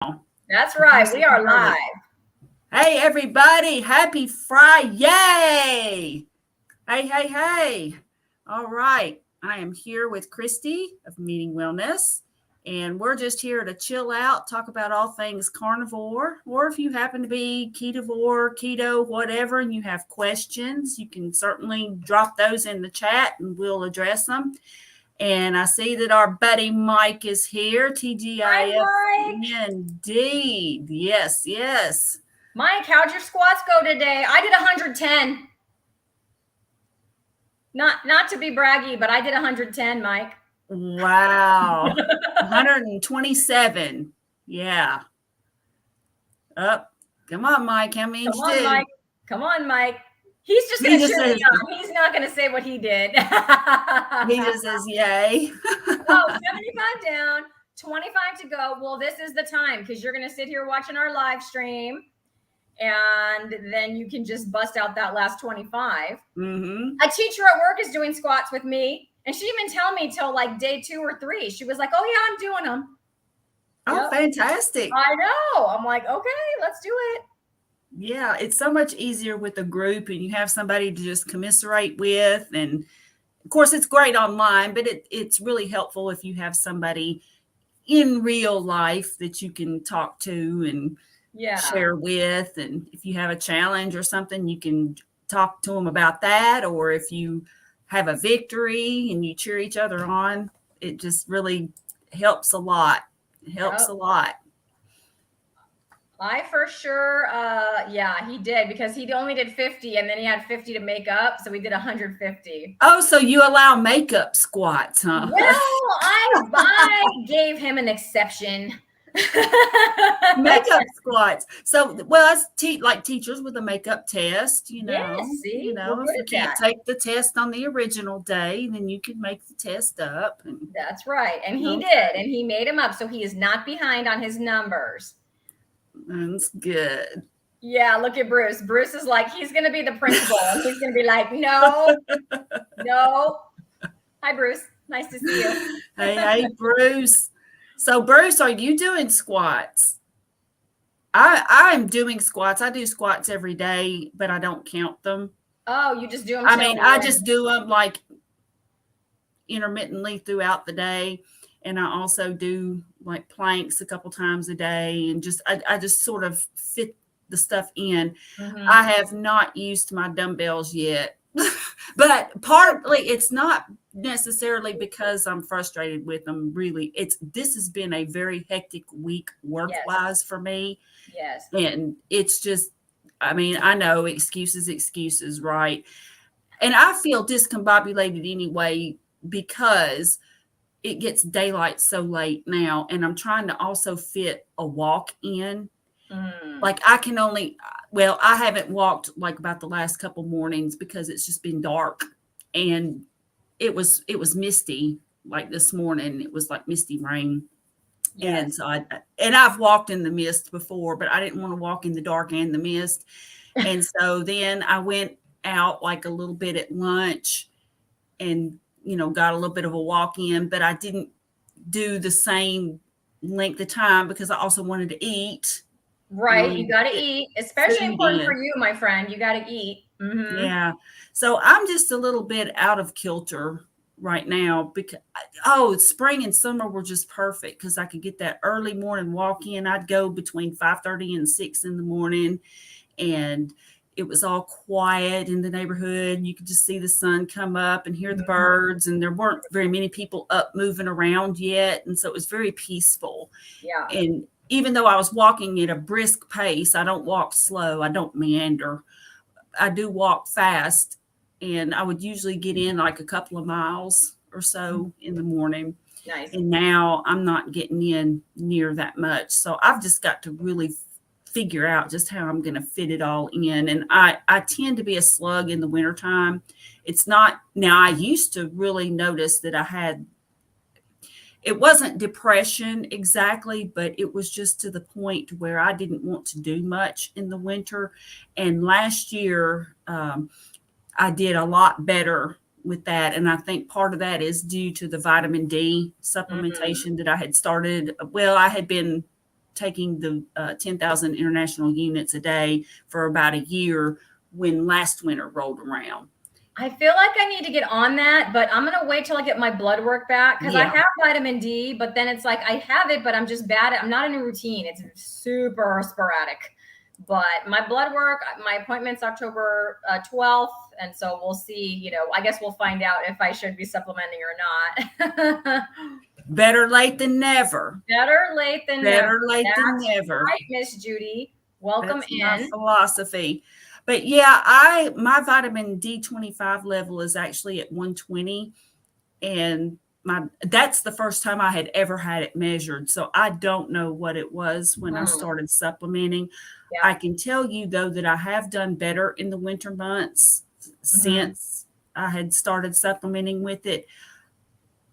That's right. We are live. Hey, everybody. Happy Friday. Hey. All right. I am here with Cristie of Meeting Wellness, and we're just here to chill out, talk about all things carnivore, or if you happen to be ketovore, keto, whatever, and you have questions, you can certainly drop those in the chat and we'll address them. And I see that our buddy Mike is here. TGIF. Hi, Mike. Indeed. Yes. Mike, how'd your squats go today? I did 110. Not to be braggy, but I did 110, Mike. Wow. 127. Yeah. Up. Come on, Mike. How many Come on, Mike. Come on, Mike. He's just going to cheer me on. He's not going to say what he did. He just says, yay. 75 down, 25 to go. Well, this is the time because you're going to sit here watching our live stream. And then you can just bust out that last 25. Mm-hmm. A teacher at work is doing squats with me. And she didn't even tell me till like day 2 or 3. She was like, oh, yeah, I'm doing them. Oh, yep. Fantastic. I know. I'm like, okay, let's do it. Yeah, it's so much easier with a group and you have somebody to just commiserate with. And of course, it's great online, but it's really helpful if you have somebody in real life that you can talk to and share with. And if you have a challenge or something, you can talk to them about that. Or if you have a victory and you cheer each other on, it just really helps a lot. It helps a lot. I for sure, he did because he only did 50 and then he had 50 to make up. So we did 150. Oh, so you allow makeup squats, huh? Well, I gave him an exception. Makeup squats. So, well, that's like teachers with a makeup test, you know. Yes, see? If you can't take the test on the original day, then you can make the test up. And, that's right. And he did, and he made them up. So he is not behind on his numbers. That's good. Yeah, look at Bruce. Bruce is like, he's going to be the principal. And he's going to be like, no. Hi, Bruce. Nice to see you. Hey, Bruce. So, Bruce, are you doing squats? I'm doing squats. I do squats every day, but I don't count them. Oh, you just do them? I just do them like intermittently throughout the day. And I also do like planks a couple times a day and I just sort of fit the stuff in. Mm-hmm. I have not used my dumbbells yet, but partly it's not necessarily because I'm frustrated with them. Really, this has been a very hectic week work-wise for me. Yes. And it's just, I know excuses, right? And I feel discombobulated anyway because it gets daylight so late now, and I'm trying to also fit a walk in. Like I haven't walked like about the last couple mornings because it's just been dark, and it was misty like this morning. It was like misty rain. Yes. And so I've walked in the mist before, but I didn't want to walk in the dark and the mist. And so then I went out like a little bit at lunch and got a little bit of a walk in, but I didn't do the same length of time because I also wanted to eat. Right. You got to eat, especially important for you, my friend. You got to eat. Mm-hmm. Yeah. So I'm just a little bit out of kilter right now because, spring and summer were just perfect because I could get that early morning walk in. I'd go between 5:30 and 6 in the morning, and it was all quiet in the neighborhood. You could just see the sun come up and hear the birds, and there weren't very many people up moving around yet. And so it was very peaceful. Yeah. And even though I was walking at a brisk pace, I don't walk slow. I don't meander. I do walk fast, and I would usually get in like a couple of miles or so in the morning. Nice. And now I'm not getting in near that much. So I've just got to really figure out just how I'm going to fit it all in. And I tend to be a slug in the wintertime. It's not, now I used to really notice that it wasn't depression exactly, but it was just to the point where I didn't want to do much in the winter. And last year, I did a lot better with that. And I think part of that is due to the vitamin D supplementation that I had started. Well, I had been taking the 10,000 international units a day for about a year when last winter rolled around. I feel like I need to get on that, but I'm going to wait till I get my blood work back because I have vitamin D, but then it's like I have it, but I'm just bad at, I'm not in a routine. It's super sporadic. But my blood work, my appointment's October 12th. And so we'll see, I guess we'll find out if I should be supplementing or not. Better late than never. Better late than never. Better late than never. Right, Miss Judy. Welcome in. My philosophy. But yeah, my vitamin D25 level is actually at 120. And that's the first time I had ever had it measured. So I don't know what it was when I started supplementing. Yeah. I can tell you though that I have done better in the winter months since I had started supplementing with it.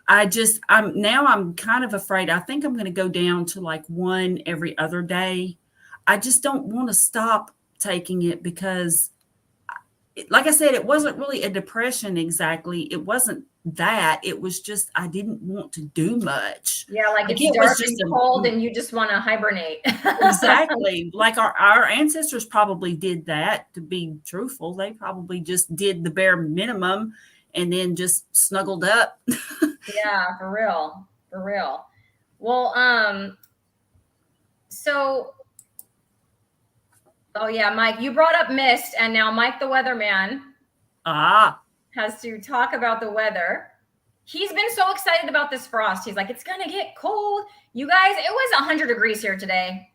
I'm kind of afraid. I think I'm going to go down to like one every other day. I just don't want to stop taking it because, like I said, it wasn't really a depression exactly. It wasn't that. It was just I didn't want to do much. Yeah, like it's dark and cold and you just want to hibernate. Exactly. Like our ancestors probably did that, to be truthful. They probably just did the bare minimum and then just snuggled up. Yeah, for real. For real. Well, so oh yeah, Mike, you brought up mist, and now Mike the weatherman has to talk about the weather. He's been so excited about this frost. He's like, it's gonna get cold. You guys, it was 100 degrees here today.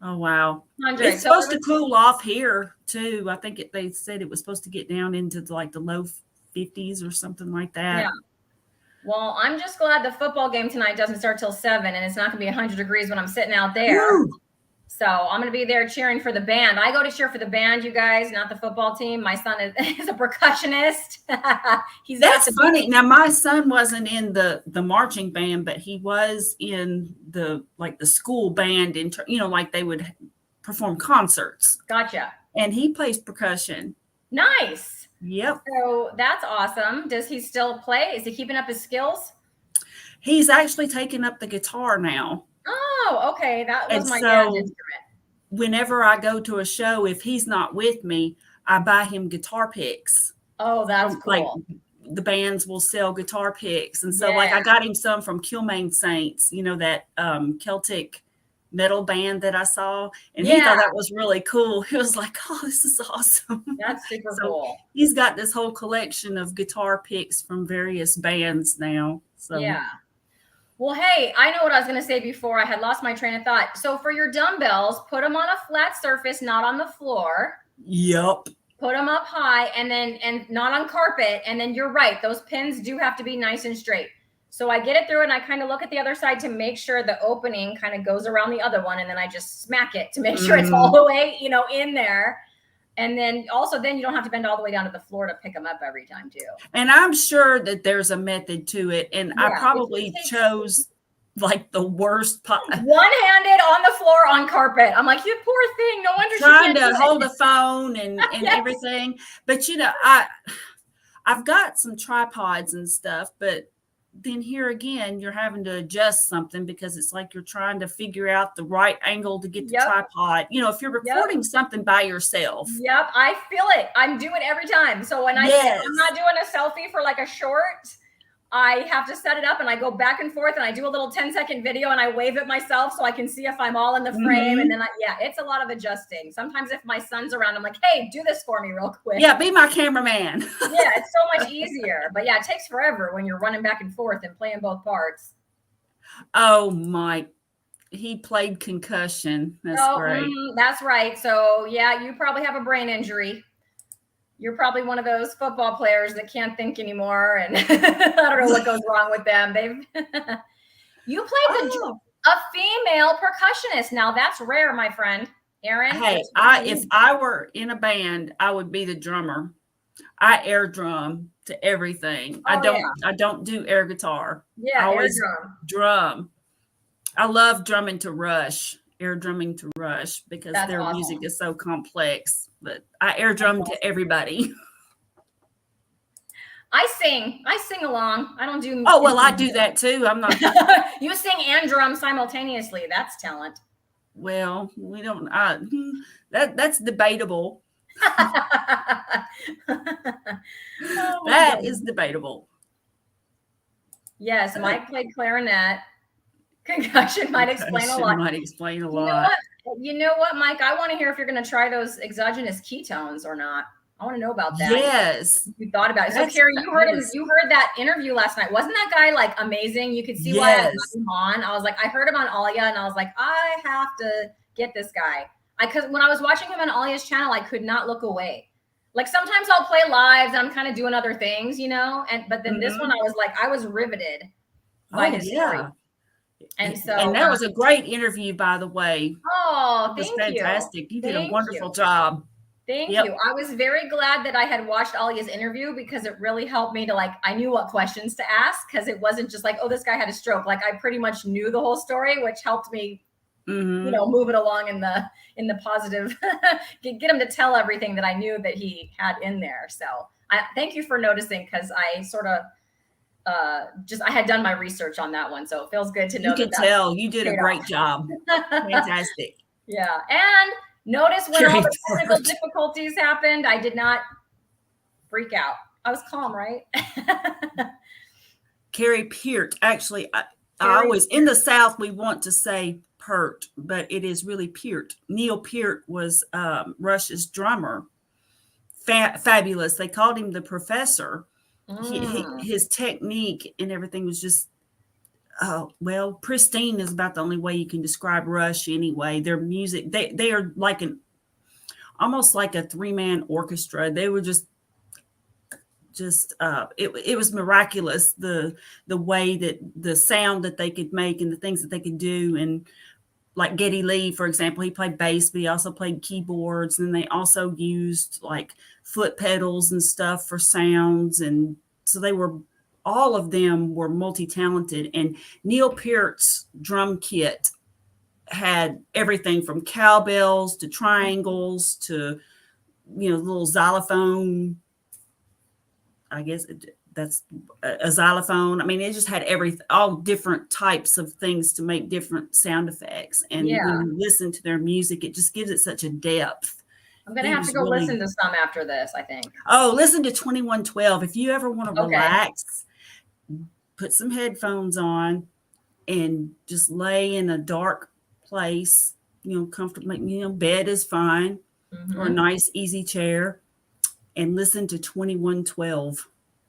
Oh wow. It's supposed to cool off here too. I think they said it was supposed to get down into like the low 50s or something like that. Yeah. Well, I'm just glad the football game tonight doesn't start till 7 and it's not gonna be 100 degrees when I'm sitting out there. Woo! So I'm going to be there cheering for the band. I go to cheer for the band, you guys, not the football team. My son is a percussionist. That's funny. Now, my son wasn't in the marching band, but he was in the school band, like they would perform concerts. Gotcha. And he plays percussion. Nice. Yep. So that's awesome. Does he still play? Is he keeping up his skills? He's actually taking up the guitar now. Oh, okay. That was my dad's instrument. Whenever I go to a show, if he's not with me, I buy him guitar picks. Oh, that's cool. Like the bands will sell guitar picks. And so like I got him some from Kilmaine Saints, that Celtic metal band that I saw. And he thought that was really cool. He was like, oh, this is awesome. That's super cool. He's got this whole collection of guitar picks from various bands now. So yeah. Well, hey, I know what I was going to say before. I had lost my train of thought. So for your dumbbells, put them on a flat surface, not on the floor. Yep. Put them up high and not on carpet. And then you're right. Those pins do have to be nice and straight. So I get it through and I kind of look at the other side to make sure the opening kind of goes around the other one. And then I just smack it to make sure it's all the way, in there. And then also you don't have to bend all the way down to the floor to pick them up every time too. And I'm sure that there's a method to it. And I probably chose like the worst one-handed on the floor on carpet. I'm like, you poor thing. No wonder trying to hold a phone and everything. But I've got some tripods and stuff, but then here again, you're having to adjust something because it's like you're trying to figure out the right angle to get the tripod. If you're recording something by yourself. Yep, I feel it. I do it every time. So when I'm not doing a selfie for like a short, I have to set it up and I go back and forth and I do a little 10-second video and I wave at myself so I can see if I'm all in the frame. And then it's a lot of adjusting. Sometimes if my son's around, I'm like, hey, do this for me real quick. Yeah, be my cameraman. Yeah, it's so much easier. But yeah, it takes forever when you're running back and forth and playing both parts. Oh, Mike. He played concussion. That's great. That's right. So yeah, you probably have a brain injury. You're probably one of those football players that can't think anymore. And I don't know what goes wrong with them. You played a female percussionist. Now that's rare, my friend. Aaron. Hey, if I were in a band, I would be the drummer. I air drum to everything. I don't do air guitar. Yeah, I always drum. I love drumming to Rush. Air drumming to Rush because their music is so complex, but I air drum to everybody. I sing along. I don't do. Oh, well, I do that too. I'm not. You sing and drum simultaneously. That's talent. Well, we don't. That's debatable. Oh my That goodness. is debatable. Yes, Mike played clarinet. Concussion might explain a lot. Might explain a You know lot. what? You know what, Mike? I want to hear if you're going to try those exogenous ketones or not. I want to know about that. Yes. You thought about it. So, Carrie, you heard him. You heard that interview last night. Wasn't that guy like amazing? You could see why I got him on. I was like, I heard him on Alia, and I was like, I have to get this guy. Because when I was watching him on Alia's channel, I could not look away. Like sometimes I'll play lives and I'm kind of doing other things, you know. But then this one, I was like, I was riveted by his story. And so, and that was a great interview, by the way. Oh, it was fantastic. You did a wonderful job. Thank you. I was very glad that I had watched Alia's interview because it really helped me to I knew what questions to ask because it wasn't just like, oh, this guy had a stroke. Like I pretty much knew the whole story, which helped me, move it along in the positive, get him to tell everything that I knew that he had in there. So I thank you for noticing because I sort of I had done my research on that one. So it feels good to know. You can tell you did a great job. Fantastic. Yeah. And notice when all the technical difficulties happened, I did not freak out. I was calm, right? Carrie Peart. Actually, I always, in the South, we want to say Peart, but it is really Peart. Neil Peart was Rush's drummer. Fabulous. They called him the professor. His technique and everything was just, pristine is about the only way you can describe Rush anyway. Their music, they are like almost like a 3-man orchestra. They were just it was miraculous the way that the sound that they could make and the things that they could do. And like Geddy Lee, for example, he played bass, but he also played keyboards, and they also used like foot pedals and stuff for sounds. And so all of them were multi-talented. And Neil Peart's drum kit had everything from cowbells to triangles to, little xylophone. I guess that's a xylophone. I mean, it just had all different types of things to make different sound effects. And when you listen to their music, it just gives it such a depth. I'm going to have to go listen to some after this, I think. Oh, listen to 2112. If you ever want to relax, put some headphones on and just lay in a dark place, comfortable, bed is fine, or a nice, easy chair, and listen to 2112.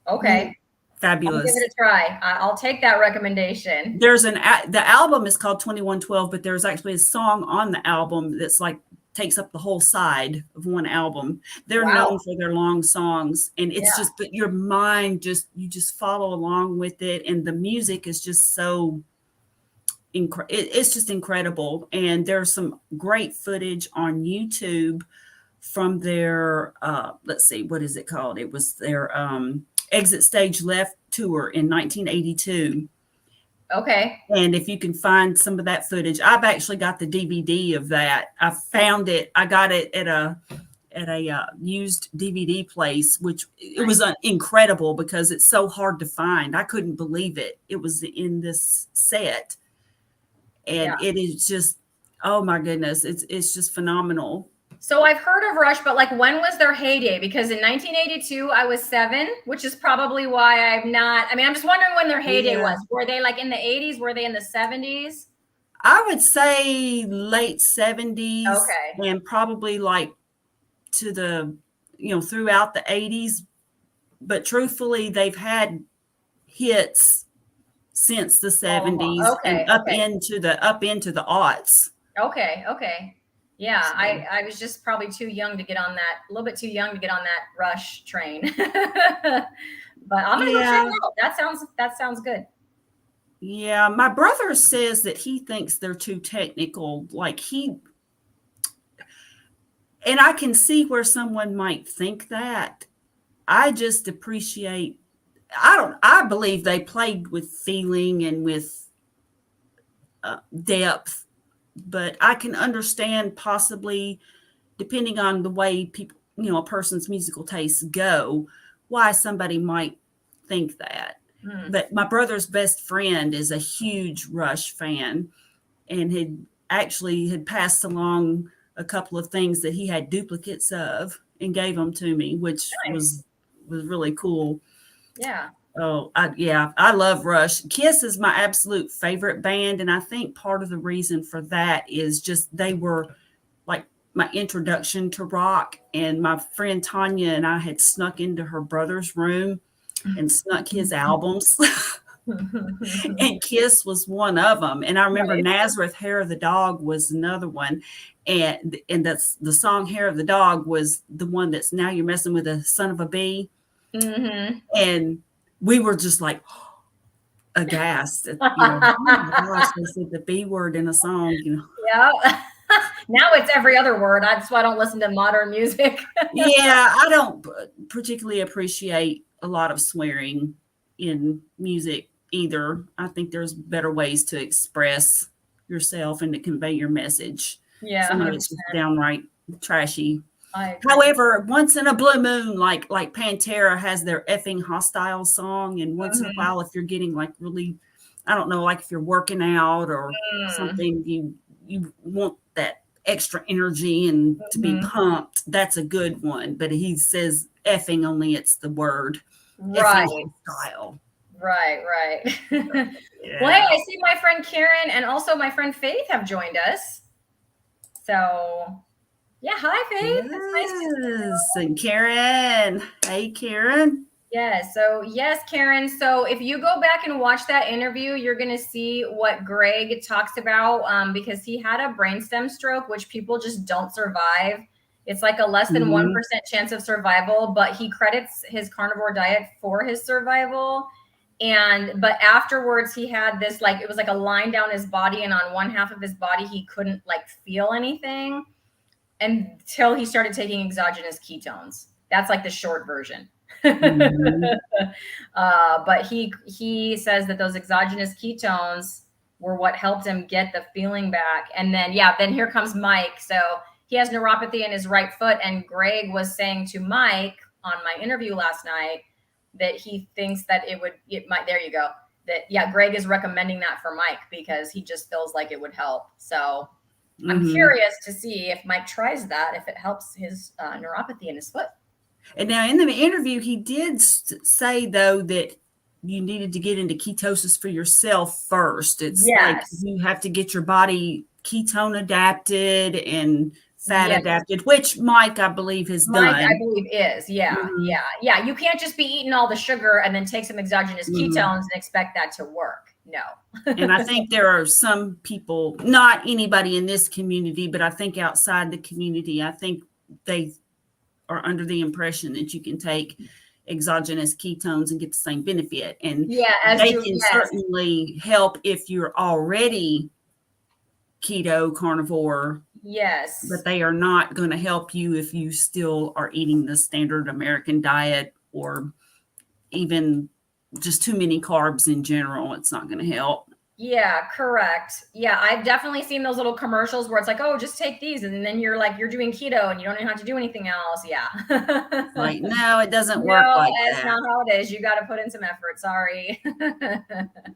Okay. Fabulous. I'll give it a try. I'll take that recommendation. There's the album is called 2112, but there's actually a song on the album that's takes up the whole side of one album. They're known for their long songs, and it's just, but your mind you just follow along with it. And the music is just so it's just incredible. And there's some great footage on YouTube from their, let's see, what is it called? It was their Exit Stage Left tour in 1982. Okay. And if you can find some of that footage, I've actually got the DVD of that. I found it. I got it at a used DVD place, which it was incredible because it's so hard to find. I couldn't believe it. It was in this set, and it is just, oh my goodness, it's just phenomenal. So I've heard of Rush, but when was their heyday? Because in 1982, I was 7, which is probably why I'm just wondering when their heyday was. Were they in the 80s? Were they in the 70s? I would say late 70s. Okay. And probably to the, throughout the 80s. But truthfully, they've had hits since the 70s and up into the aughts. Okay. Yeah, so. I was just probably too young to get on that, a little bit too young to get on that Rush train. But I'm gonna go check it out. That sounds good. Yeah, my brother says that he thinks they're too technical. And I can see where someone might think that. I just appreciate, I believe they played with feeling and with depth. But I can understand possibly, depending on the way people, a person's musical tastes go, why somebody might think that. But my brother's best friend is a huge Rush fan and had actually had passed along a couple of things that he had duplicates of and gave them to me, which Nice. was really cool. Yeah. Oh, I love Rush. Kiss is my absolute favorite band, and I think part of the reason for that is just they were like my introduction to rock. And my friend Tanya and I had snuck into her brother's room and snuck his albums. And Kiss was one of them. And I remember Nice. Nazareth Hair of the Dog was another one. And that's the song Hair of the Dog was the one that's Now You're Messing with a Son of a Bee. Mm-hmm. And we were just like aghast at, oh my gosh, they said the B word in a song, Yeah. Now it's every other word. That's why I don't listen to modern music. Yeah, I don't particularly appreciate a lot of swearing in music either. I think there's better ways to express yourself and to convey your message. Yeah, Some of it's just downright trashy. I agree. However, once in a blue moon, like Pantera has their effing hostile song, and once in a while, if you're getting like really, I don't know, like if you're working out or something, you want that extra energy and to be pumped, that's a good one. But he says effing, only it's the word. Right. Effing hostile. Right. Yeah. Well, hey, I see my friend Karen and also my friend Faith have joined us. So yeah, hi Faith. Yes. It's nice to see you. And Karen. Hey, Karen. Yes. So yes, Karen. So if you go back and watch that interview, you're going to see what Greg talks about because he had a brainstem stroke, which people just don't survive. It's like a less than 1% chance of survival, but he credits his carnivore diet for his survival. But afterwards he had this, like, it was like a line down his body, and on one half of his body, he couldn't like feel anything until he started taking exogenous ketones. That's like the short version. But he says that those exogenous ketones were what helped him get the feeling back. And then, then here comes Mike. So he has neuropathy in his right foot. And Greg was saying to Mike on my interview last night that he thinks that there you go. That, Greg is recommending that for Mike because he just feels like it would help. So I'm curious to see if Mike tries that, if it helps his neuropathy in his foot. And now in the interview, he did say, though, that you needed to get into ketosis for yourself first. It's like you have to get your body ketone adapted and fat adapted, which Mike, I believe, has done. Mike, I believe, is. Yeah. You can't just be eating all the sugar and then take some exogenous ketones and expect that to work. No. And I think there are some people, not anybody in this community, but I think outside the community, I think they are under the impression that you can take exogenous ketones and get the same benefit. And they can certainly help if you're already keto carnivore. Yes. But they are not going to help you if you still are eating the standard American diet or even just too many carbs in general. It's not going to help. Yeah, correct. Yeah, I've definitely seen those little commercials where it's like, oh, just take these. And then you're like, you're doing keto and you don't even have to do anything else. Yeah. Like, no, it doesn't work like that. That's not how it is. You got to put in some effort. Sorry.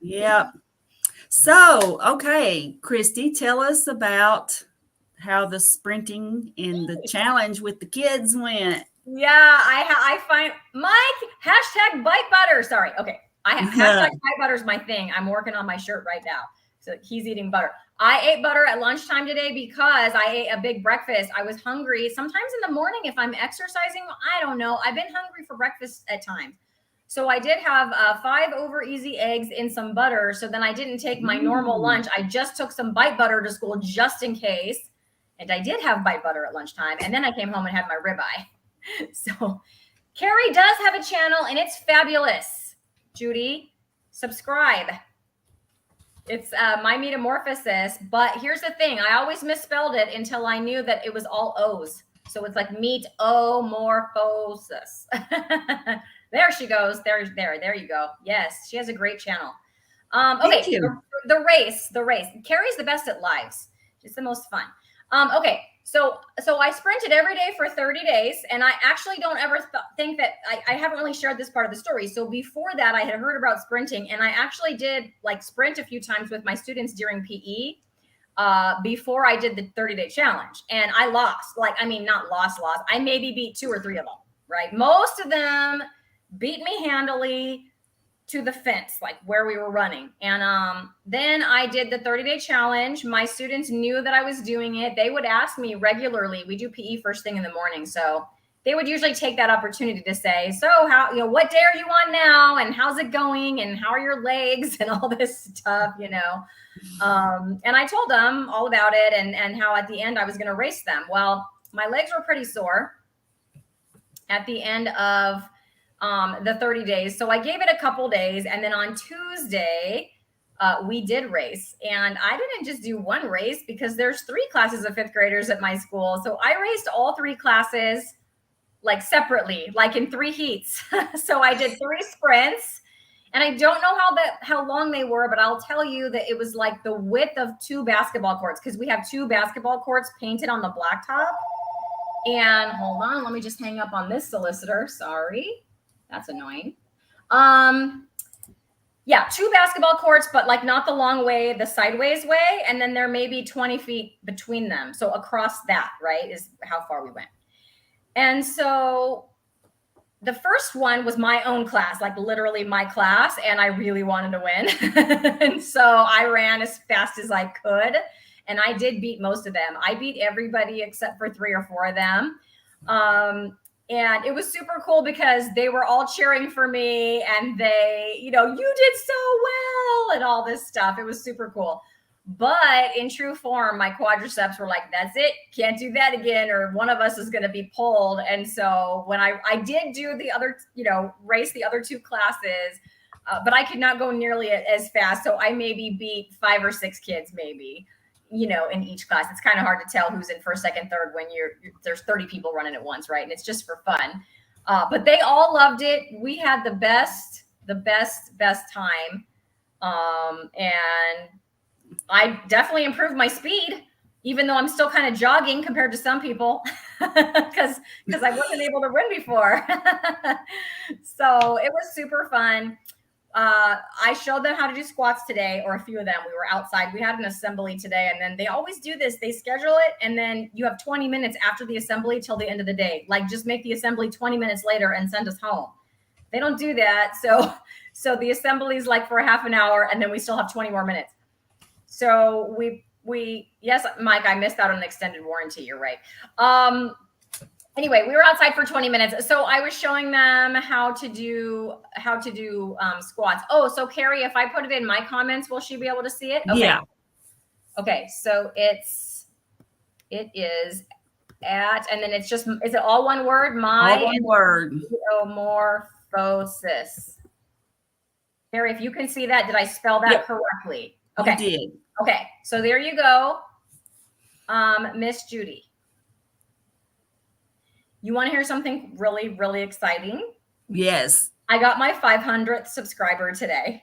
Yep. So, okay, Cristie, tell us about how the sprinting and the challenge with the kids went. Yeah, I find Mike, hashtag bite butter. Sorry. Okay. Hashtag bite butter is my thing. I'm working on my shirt right now. So he's eating butter. I ate butter at lunchtime today because I ate a big breakfast. I was hungry. Sometimes in the morning, if I'm exercising, I don't know. I've been hungry for breakfast at times. So I did have 5 over easy eggs in some butter. So then I didn't take my normal lunch. I just took some bite butter to school just in case. And I did have bite butter at lunchtime. And then I came home and had my ribeye. So Carrie does have a channel and it's fabulous. Judy, subscribe. It's My Metamorphosis. But here's the thing. I always misspelled it until I knew that it was all O's. So it's like meat-o-morphosis. There she goes. There you go. Yes, she has a great channel. Okay, the race. Carrie's the best at lives. It's the most fun. Okay, so I sprinted every day for 30 days, and I actually don't ever think that I haven't really shared this part of the story. So before that, I had heard about sprinting, and I actually did like sprint a few times with my students during PE. before I did the 30-day challenge. And I lost. Like, I mean, not lost. I maybe beat 2 or 3 of them, right? Most of them beat me handily to the fence, like where we were running. And then I did the 30-day challenge. My students knew that I was doing it. They would ask me regularly. We do PE first thing in the morning. So they would usually take that opportunity to say, so how, what day are you on now? And how's it going? And how are your legs and all this stuff, And I told them all about it and how at the end I was going to race them. Well, my legs were pretty sore at the end of the 30 days. So I gave it a couple days. And then on Tuesday, we did race. And I didn't just do one race because there's 3 classes of 5th graders at my school. So I raced all 3 classes like separately, like in 3 heats. So I did 3 sprints. And I don't know how long they were, but I'll tell you that it was like the width of 2 basketball courts, because we have 2 basketball courts painted on the blacktop. And hold on, let me just hang up on this solicitor. Sorry, that's annoying. Yeah, 2 basketball courts, but like not the long way, the sideways way. And then there may be 20 feet between them. So across that, right, is how far we went. And so the first one was my own class, like literally my class, and I really wanted to win. And so I ran as fast as I could, and I did beat most of them. I beat everybody except for 3 or 4 of them. And it was super cool because they were all cheering for me, and they, you did so well and all this stuff. It was super cool. But in true form, my quadriceps were like, that's it. Can't do that again. Or one of us is going to be pulled. And so when I did do the other, race the other 2 classes, but I could not go nearly as fast. So I maybe beat 5 or 6 kids, maybe, in each class. It's kind of hard to tell who's in first, second, third when there's 30 people running at once, right? And it's just for fun. But they all loved it. We had the best time. And I definitely improved my speed, even though I'm still kind of jogging compared to some people because I wasn't able to run before. So it was super fun. I showed them how to do squats today, or a few of them. We were outside. We had an assembly today, and then they always do this. They schedule it, and then you have 20 minutes after the assembly till the end of the day. Like, just make the assembly 20 minutes later and send us home. They don't do that. So the assembly is like for a half an hour, and then we still have 20 more minutes. So yes, Mike, I missed out on an extended warranty. You're right. Anyway, we were outside for 20 minutes. So I was showing them how to do squats. Oh, so Carrie, if I put it in my comments, will she be able to see it? Okay. Yeah. Okay. So it is at, and then it's just, is it all one word? All one word. Morphosis. Carrie, if you can see that, did I spell that correctly? Okay. You did. Okay. So there you go. Miss Judy. You want to hear something really, really exciting? Yes. I got my 500th subscriber today.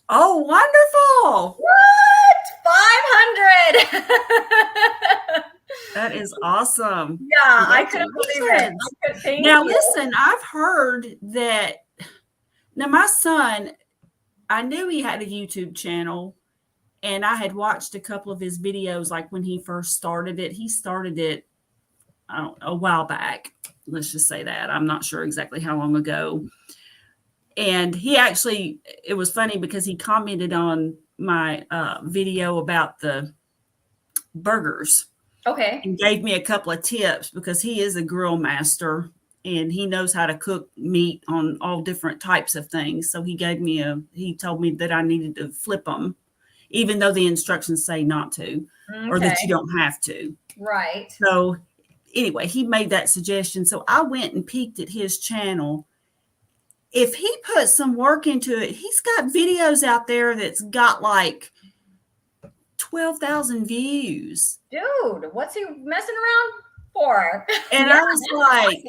Oh, wonderful. What? 500. That is awesome. Yeah, I couldn't believe it. Now, listen, I've heard that. Now, my son, I knew he had a YouTube channel, and I had watched a couple of his videos, like when he first started it. He started it, I don't know, a while back. Let's just say that. I'm not sure exactly how long ago. And he actually, it was funny because he commented on my video about the burgers. Okay. And gave me a couple of tips because he is a grill master and he knows how to cook meat on all different types of things. So he told me that I needed to flip them, even though the instructions say not to, or that you don't have to. Right. So anyway, he made that suggestion. So I went and peeked at his channel. If he put some work into it, he's got videos out there that's got like 12,000 views. Dude, what's he messing around for? And I was like,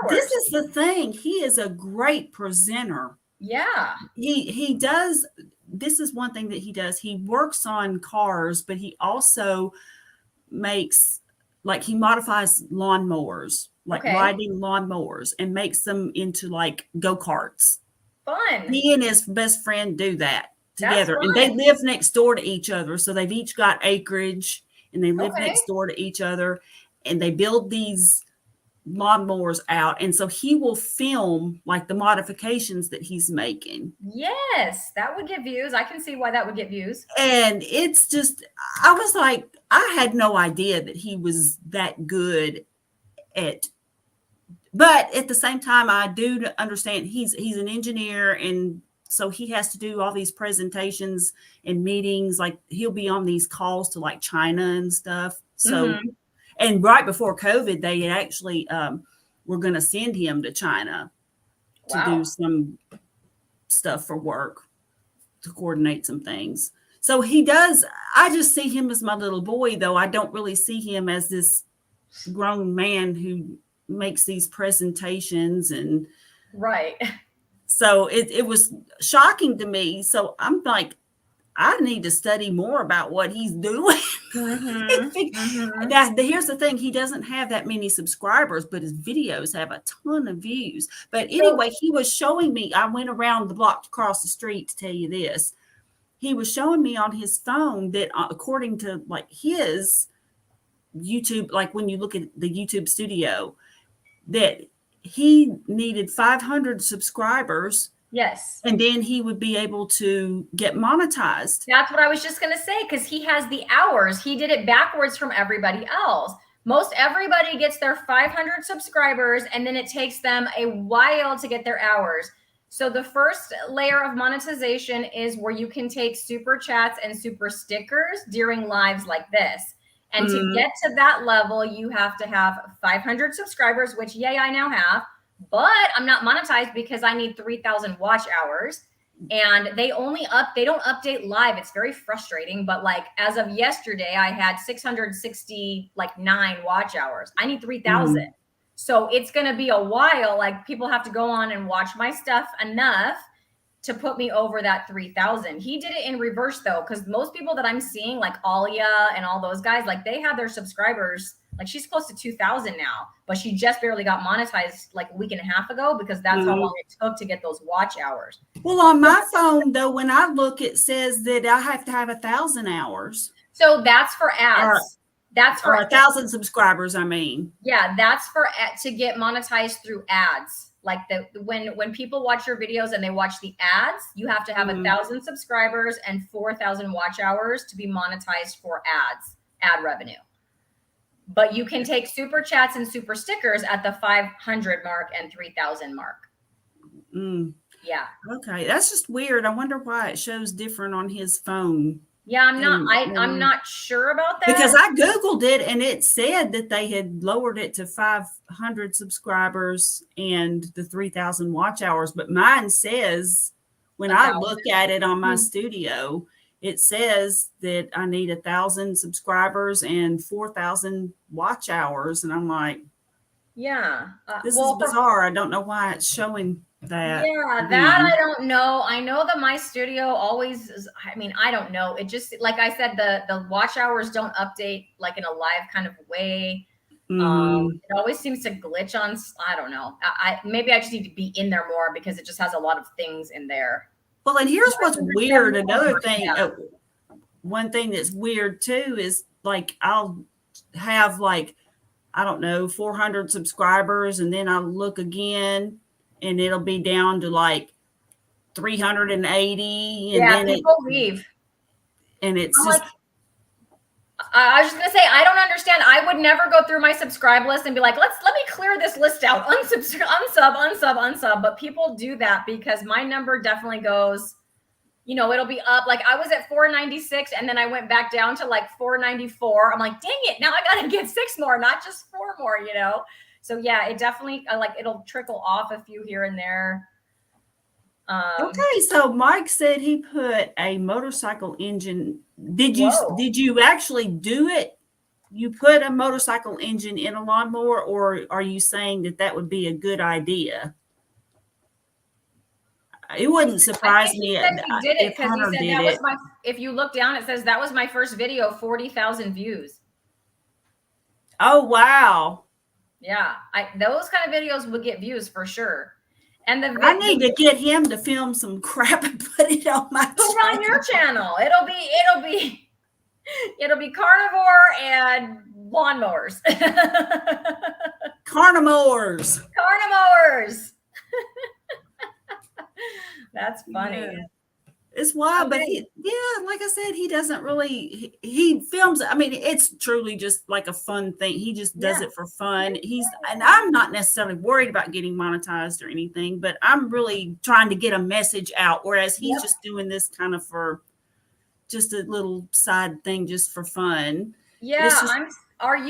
this is the thing. He is a great presenter. Yeah. He does. This is one thing that he does. He works on cars, but he also makes, like, he modifies lawnmowers, like riding lawnmowers, and makes them into like go-karts. Fun. He and his best friend do that. together, and they live next door to each other. So they've each got acreage, and they live next door to each other, and they build these lawnmowers out. And so he will film like the modifications that he's making. Yes, that would get views. I can see why that would get views. And it's just, I was like, I had no idea that he was that good at, but at the same time, I do understand he's an engineer, and so he has to do all these presentations and meetings. Like he'll be on these calls to like China and stuff. So, and right before COVID, they actually were going to send him to China to do some stuff for work, to coordinate some things. So he does. I just see him as my little boy, though. I don't really see him as this grown man who makes these presentations. And so it was shocking to me. So I'm like, I need to study more about what he's doing. Now, here's the thing. He doesn't have that many subscribers, but his videos have a ton of views. But anyway, he was showing me, I went around the block across the street to tell you this. He was showing me on his phone that according to like his YouTube, like when you look at the YouTube studio, that he needed 500 subscribers. Yes. And then he would be able to get monetized. That's what I was just going to say, because he has the hours. He did it backwards from everybody else. Most everybody gets their 500 subscribers, and then it takes them a while to get their hours. So the first layer of monetization is where you can take super chats and super stickers during lives like this. And to get to that level, you have to have 500 subscribers, which, yay, I now have. But I'm not monetized because I need 3,000 watch hours, and they don't update live. It's very frustrating. But like as of yesterday, I had 669 watch hours. I need 3,000. So it's going to be a while. Like people have to go on and watch my stuff enough to put me over that 3,000. He did it in reverse though, because most people that I'm seeing, like Alia and all those guys, like they have their subscribers. Like she's close to 2,000 now, but she just barely got monetized like a week and a half ago, because that's how long it took to get those watch hours. Well, on my phone though, when I look, it says that I have to have 1,000 hours. So that's for ads. That's for 1,000 subscribers. I mean, yeah, that's for to get monetized through ads. Like when people watch your videos and they watch the ads, you have to have 1,000 subscribers and 4,000 watch hours to be monetized for ads, ad revenue. But you can take super chats and super stickers at the 500 mark and 3,000 mark. Yeah. Okay, that's just weird. I wonder why it shows different on his phone. Yeah, I'm not sure about that. Because I Googled it and it said that they had lowered it to 500 subscribers and the 3,000 watch hours. But mine says, when I look at it on my studio, it says that I need 1,000 subscribers and 4,000 watch hours. And I'm like, yeah, this is bizarre. I don't know why it's showing that. Yeah, that I don't know. I know that my studio always is, I mean, I don't know. It just, like I said, the watch hours don't update like in a live kind of way. It always seems to glitch on, I don't know. Maybe I just need to be in there more because it just has a lot of things in there. Well, and here's what's weird. Another thing, one thing that's weird too is like I'll have like, I don't know, 400 subscribers, and then I'll look again and it'll be down to like 380. And then people leave. And it's I'm just. Like, I was just going to say, I don't understand. I would never go through my subscribe list and be like, let me clear this list out. Unsub. But people do that because my number definitely goes, you know, it'll be up. Like I was at 496 and then I went back down to like 494. I'm like, dang it. Now I got to get 6 more, not just 4 more, you know? So yeah, it definitely like it'll trickle off a few here and there. Okay, so Mike said he put a motorcycle engine. Did you actually do it? You put a motorcycle engine in a lawnmower, or are you saying that would be a good idea? It wouldn't surprise me. He did it because he said that was my. If you look down, it says that was my first video, 40,000 views. Oh wow! Yeah, those kind of videos would get views for sure. And I need to get him to film some crap and put it on my channel. Put it on your channel. It'll be carnivore and lawnmowers. Carnivores. That's funny. Yeah. It's wild, but like I said, he doesn't really, he films, I mean, it's truly just like a fun thing. He just does it for fun. And I'm not necessarily worried about getting monetized or anything, but I'm really trying to get a message out. Whereas he's just doing this kind of for just a little side thing, just for fun. Yeah. I'm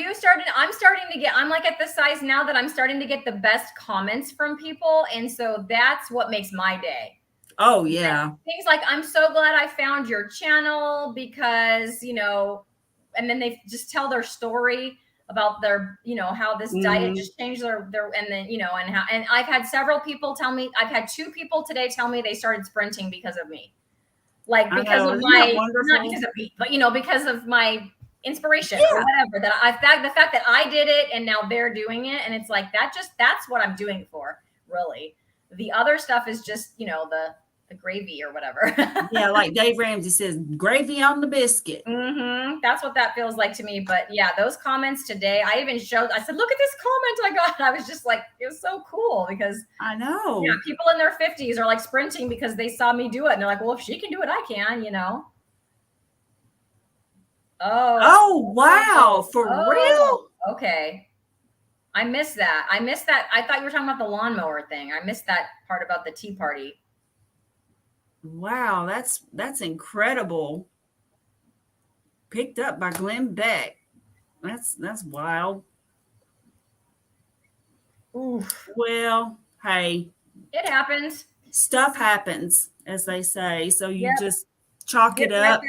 starting to get, I'm like at the size now that I'm starting to get the best comments from people. And so that's what makes my day. Oh, yeah. Things like, I'm so glad I found your channel because, and then they just tell their story about their, how this diet just changed their, and then, and I've had several people tell me, I've had 2 people today tell me they started sprinting because of me. Like, because of my, not because of me, but, because of my inspiration or whatever, the fact that I did it and now they're doing it. And it's like, that's what I'm doing it for, really. The other stuff is just, the gravy or whatever. Yeah, like Dave Ramsey says, gravy on the biscuit. That's what that feels like to me. But yeah, those comments today, I said, look at this comment I got. I was just like, it was so cool because I know. Yeah, people in their 50s are like sprinting because they saw me do it. And they're like, well, if she can do it, I can, Oh, wow. For real? Okay. I missed that. I thought you were talking about the lawnmower thing. I missed that part about the tea party. Wow, that's incredible. Picked up by Glenn Beck. That's wild. Oof. Well, hey. It happens. Stuff happens, as they say. So you just chalk it up.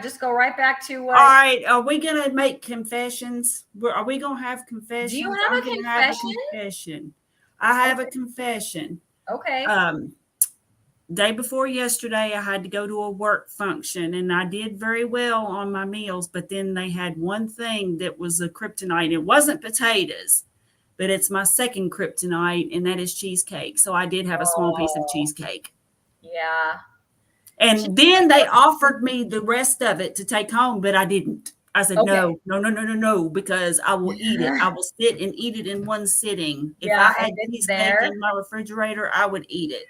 Just go right back to what. All right. Are we going to make confessions? Are we going to have confessions? Do you have a confession? I have a confession. Okay. Day before yesterday, I had to go to a work function, and I did very well on my meals, but then they had one thing that was a kryptonite. It wasn't potatoes, but it's my second kryptonite, and that is cheesecake. So I did have a small piece of cheesecake. Yeah. And then they offered me the rest of it to take home, but I didn't. I said, no, because I will eat it. I will sit and eat it in one sitting. If I had cheesecake in my refrigerator, I would eat it.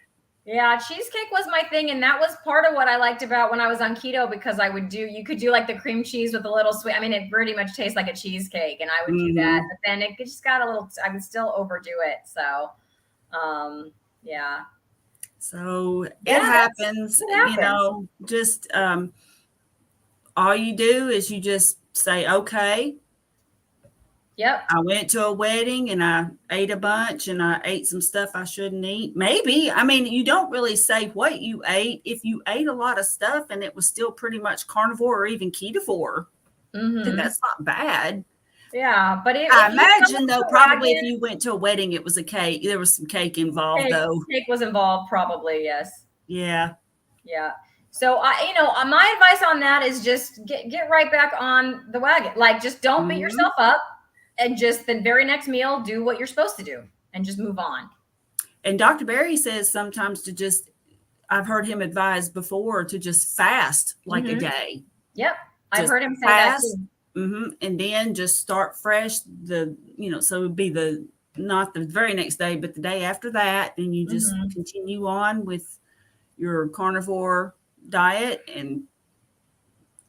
Yeah, cheesecake was my thing. And that was part of what I liked about when I was on keto, because you could do like the cream cheese with a little sweet. I mean, it pretty much tastes like a cheesecake, and I would do that. But then it just got a little, I would still overdo it. So, yeah. So it happens, just all you do is you just say, okay. Yep. I went to a wedding and I ate a bunch and I ate some stuff I shouldn't eat. Maybe. I mean, you don't really say what you ate. If you ate a lot of stuff and it was still pretty much carnivore or even ketovore, then that's not bad. Yeah, but I imagine though, probably if you went to a wedding, it was a cake. There was some cake involved though. Cake was involved, probably, yes. Yeah. Yeah. So my advice on that is just get right back on the wagon. Like, just don't beat yourself up, and just the very next meal, do what you're supposed to do and just move on. And Dr. Berry says sometimes I've heard him advise before to just fast like a day. Yep. I've heard him say that too. And then just start fresh. So it would be not the very next day, but the day after that. Then you just continue on with your carnivore diet and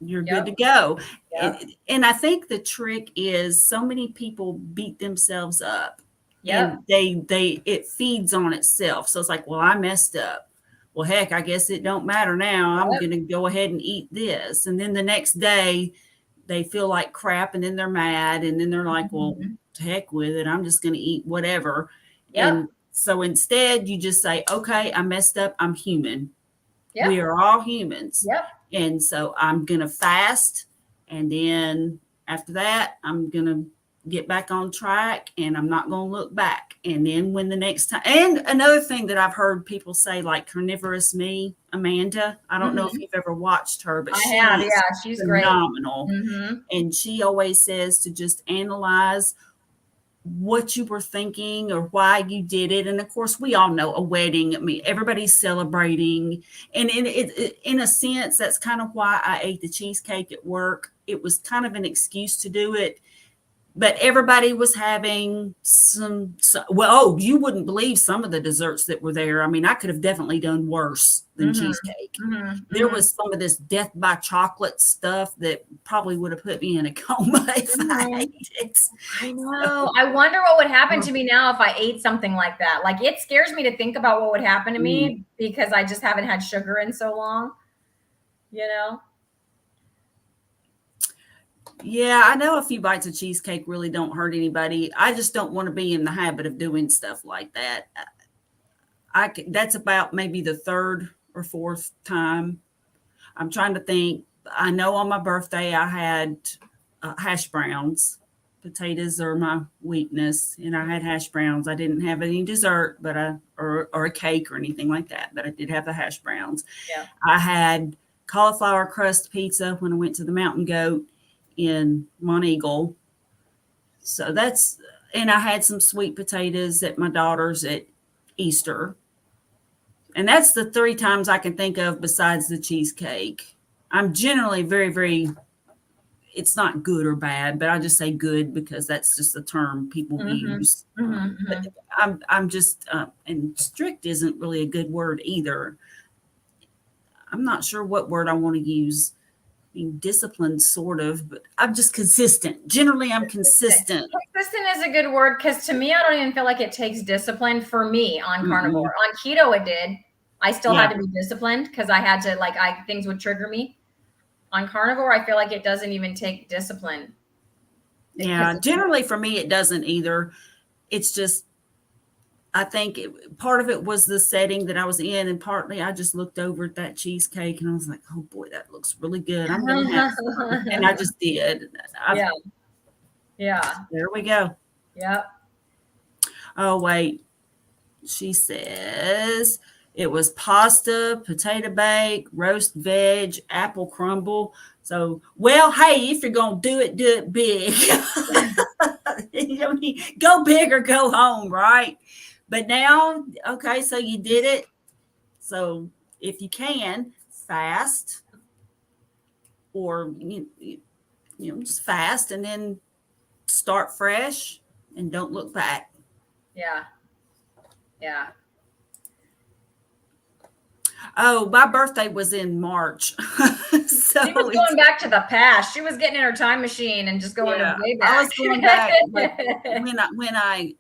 you're good to go. Yep. And I think the trick is so many people beat themselves up. Yeah. And it feeds on itself. So it's like, well, I messed up. Well, heck, I guess it don't matter now. I'm going to go ahead and eat this. And then the next day they feel like crap, and then they're mad, and then they're like, well, to heck with it. I'm just going to eat whatever. Yep. And so instead you just say, okay, I messed up. I'm human. Yep. We are all humans. Yep. And so I'm going to fast. And then after that, I'm going to get back on track, and I'm not going to look back. And then when the next time, and another thing that I've heard people say, like Carnivorous Me, Amanda, I don't know if you've ever watched her, but she's phenomenal. Great. And she always says to just analyze what you were thinking or why you did it. And of course, we all know a wedding. I mean, everybody's celebrating. And in a sense, that's kind of why I ate the cheesecake at work. It was kind of an excuse to do it. But everybody was having you wouldn't believe some of the desserts that were there. I mean, I could have definitely done worse than cheesecake. There was some of this death by chocolate stuff that probably would have put me in a coma if I ate it. I know. I wonder what would happen to me now if I ate something like that. Like, it scares me to think about what would happen to me because I just haven't had sugar in so long, you know? Yeah, I know a few bites of cheesecake really don't hurt anybody. I just don't want to be in the habit of doing stuff like that. That's about maybe the third or fourth time. I'm trying to think. I know on my birthday I had hash browns. Potatoes are my weakness, and I had hash browns. I didn't have any dessert, or a cake or anything like that, but I did have the hash browns. Yeah. I had cauliflower crust pizza when I went to the Mountain Goat in Monteagle. So and I had some sweet potatoes at my daughter's at Easter. And that's the 3 times I can think of besides the cheesecake. I'm generally very, very, it's not good or bad, but I just say good because that's just the term people use. But I'm just, and strict isn't really a good word either. I'm not sure what word I want to use. Being disciplined, sort of, but I'm just consistent. Generally, I'm consistent. Consistent is a good word because to me, I don't even feel like it takes discipline for me on carnivore. On keto, it did. I still had to be disciplined because I had to, things would trigger me. On carnivore, I feel like it doesn't even take discipline. Yeah, generally for me, it doesn't either. It's just, I think part of it was the setting that I was in, and partly I just looked over at that cheesecake and I was like, oh boy, that looks really good. I'm going to have some. And I just did. Yeah. There we go. Yep. Oh, wait. She says it was pasta, potato bake, roast veg, apple crumble. So, well, hey, if you're going to do it big. Go big or go home, right? But now, okay, so you did it. So if you can, fast or, just fast and then start fresh and don't look back. Yeah. Yeah. Oh, my birthday was in March. So she was going back to the past. She was getting in her time machine and just going way back. I was going back. when I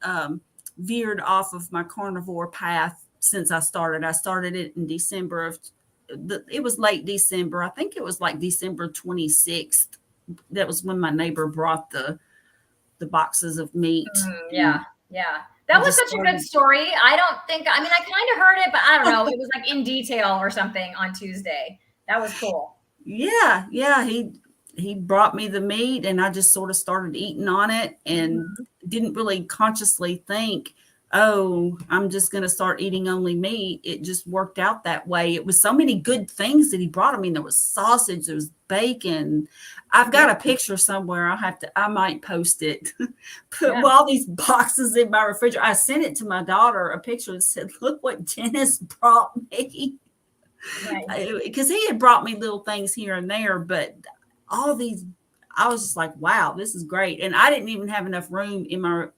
veered off of my carnivore path since I started it in December it was late December. I think it was like December 26th. That was when my neighbor brought the boxes of meat. Yeah. That was such a good story. I kind of heard it, but I don't know. It was like in detail or something on Tuesday. That was cool. Yeah. He brought me the meat and I just sort of started eating on it and didn't really consciously think, oh, I'm just going to start eating only meat. It just worked out that way. It was so many good things that he brought. I mean, there was sausage, there was bacon. I've got a picture somewhere. I might post it. Put all these boxes in my refrigerator. I sent it to my daughter, a picture and said, look what Dennis brought me. Because he had brought me little things here and there, but all these, I was just like, wow, this is great. And I didn't even have enough room in my,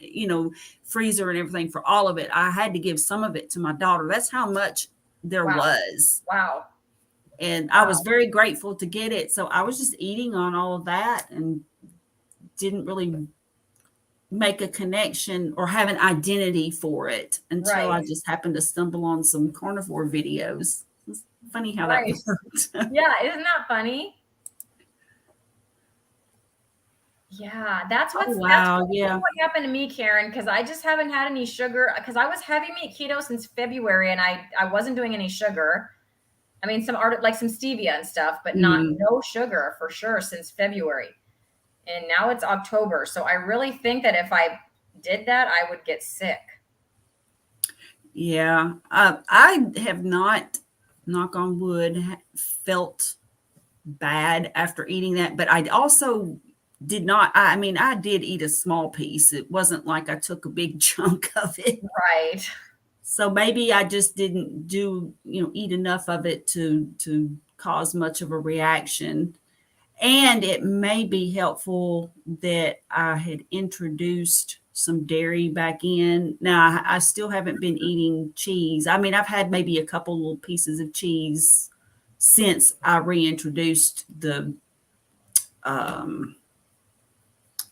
freezer and everything for all of it. I had to give some of it to my daughter. That's how much there was. Wow. And I was very grateful to get it. So I was just eating on all of that and didn't really make a connection or have an identity for it until I just happened to stumble on some carnivore videos. It's funny how that worked. Yeah, isn't that funny? Yeah, that's what happened to me, Karen, because I just haven't had any sugar because I was heavy meat keto since February and I wasn't doing any sugar. I mean, some stevia and stuff, but no sugar for sure since February. And now it's October. So I really think that if I did that, I would get sick. Yeah. I have not, knock on wood, felt bad after eating that. But I also did not, I mean, I did eat a small piece. It wasn't like I took a big chunk of it. Right. So maybe I just didn't eat enough of it to cause much of a reaction. And it may be helpful that I had introduced some dairy back in. Now, I still haven't been eating cheese. I mean, I've had maybe a couple little pieces of cheese since I reintroduced the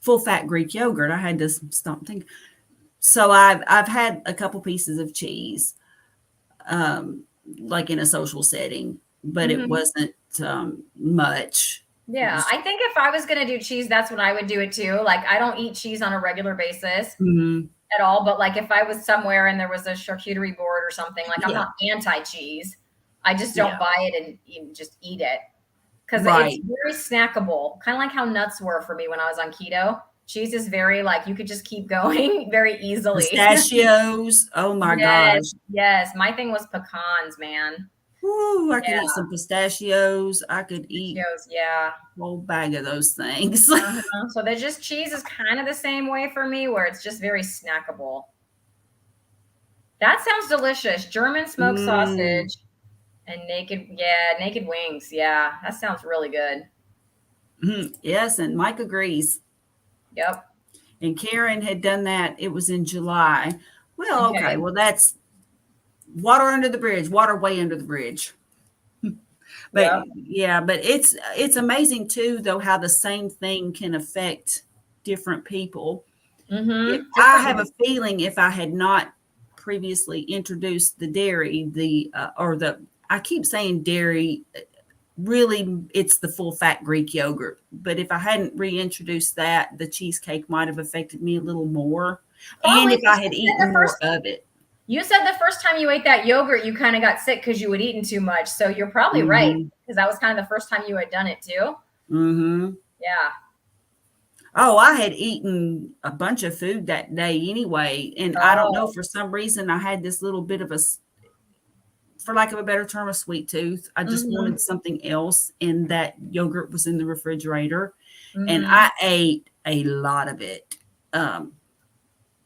full fat Greek yogurt. I had to stop thinking. So I've had a couple pieces of cheese, like in a social setting, but it wasn't much. Yeah, I think if I was going to do cheese, that's when I would do it too. Like, I don't eat cheese on a regular basis at all. But like, if I was somewhere and there was a charcuterie board or something, like, I'm not anti-cheese. I just don't buy it and just eat it because it's very snackable. Kind of like how nuts were for me when I was on keto. Cheese is very like, you could just keep going very easily. Pistachios. Oh my gosh. Yes. My thing was pecans, man. Ooh, I could eat some pistachios. I could eat a whole bag of those things. So they're just, cheese is kind of the same way for me, where it's just very snackable. That sounds delicious. German smoked sausage and naked wings. Yeah, that sounds really good. Yes, and Mike agrees. Yep. And Karen had done that. It was in July. Well, okay. Well, that's water under the bridge, water way under the bridge. But but it's amazing too, though, how the same thing can affect different people. I have a feeling if I had not previously introduced the dairy, I keep saying dairy, really it's the full fat Greek yogurt. But if I hadn't reintroduced that, the cheesecake might have affected me a little more. And if I had eaten more of it. You said the first time you ate that yogurt, you kind of got sick because you had eaten too much. So you're probably right, because that was kind of the first time you had done it too. Yeah. Oh, I had eaten a bunch of food that day anyway. And I don't know, for some reason, I had this little bit of for lack of a better term, a sweet tooth. I just wanted something else. And that yogurt was in the refrigerator. And I ate a lot of it.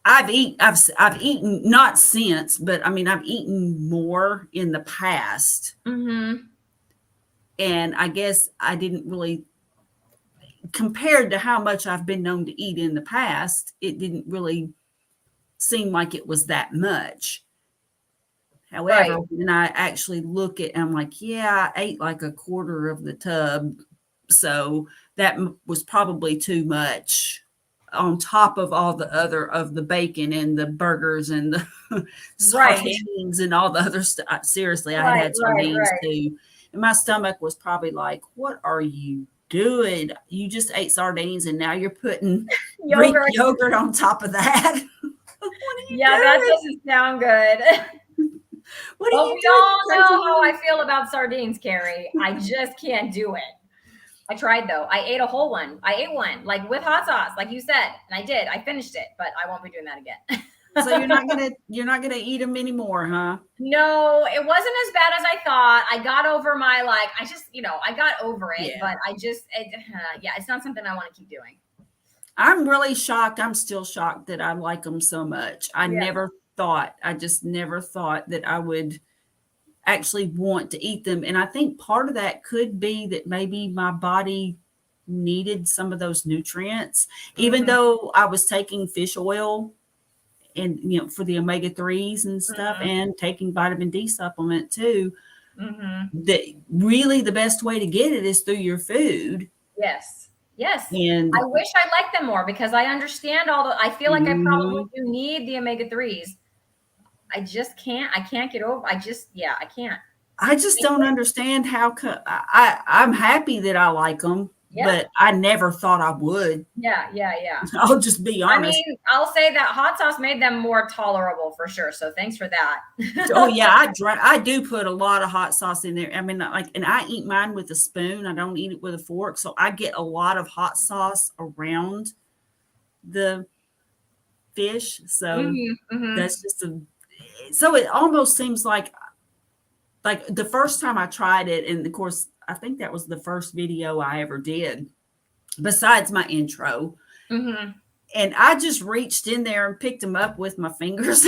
I've eaten, not since, but I mean, I've eaten more in the past. And I guess I didn't really, compared to how much I've been known to eat in the past, it didn't really seem like it was that much. However, when I actually look at, I'm like, yeah, I ate like a quarter of the tub. So that was probably too much, on top of all the other of the bacon and the burgers and the sardines and all the other stuff. Seriously, I had sardines too. And my stomach was probably like, what are you doing? You just ate sardines and now you're putting Greek yogurt on top of that. That doesn't sound good. What are you doing? We all know how I feel about sardines, Carrie. I just can't do it. I tried though. I ate a whole one. I ate one, like with hot sauce, like you said, and I did. I finished it, but I won't be doing that again. So you're not gonna eat them anymore, huh? No, it wasn't as bad as I thought. I got over my I got over it, but it's not something I want to keep doing. I'm really shocked. I'm still shocked that I like them so much. I just never thought that I would actually want to eat them. And I think part of that could be that maybe my body needed some of those nutrients, even though I was taking fish oil and, for the omega-3s and stuff, and taking vitamin D supplement too. That really the best way to get it is through your food. Yes. And I wish I liked them more, because I understand I feel like I probably do need the omega-3s. I just can't. I can't get over. I can't. I just don't understand how. I'm happy that I like them, but I never thought I would. Yeah. I'll just be honest. I mean, I'll say that hot sauce made them more tolerable for sure. So thanks for that. Oh yeah, I do put a lot of hot sauce in there. I mean, and I eat mine with a spoon. I don't eat it with a fork, so I get a lot of hot sauce around the fish. So that's just so it almost seems like the first time I tried it, and of course, I think that was the first video I ever did. besides my intro. Mm-hmm. And I just reached in there and picked them up with my fingers.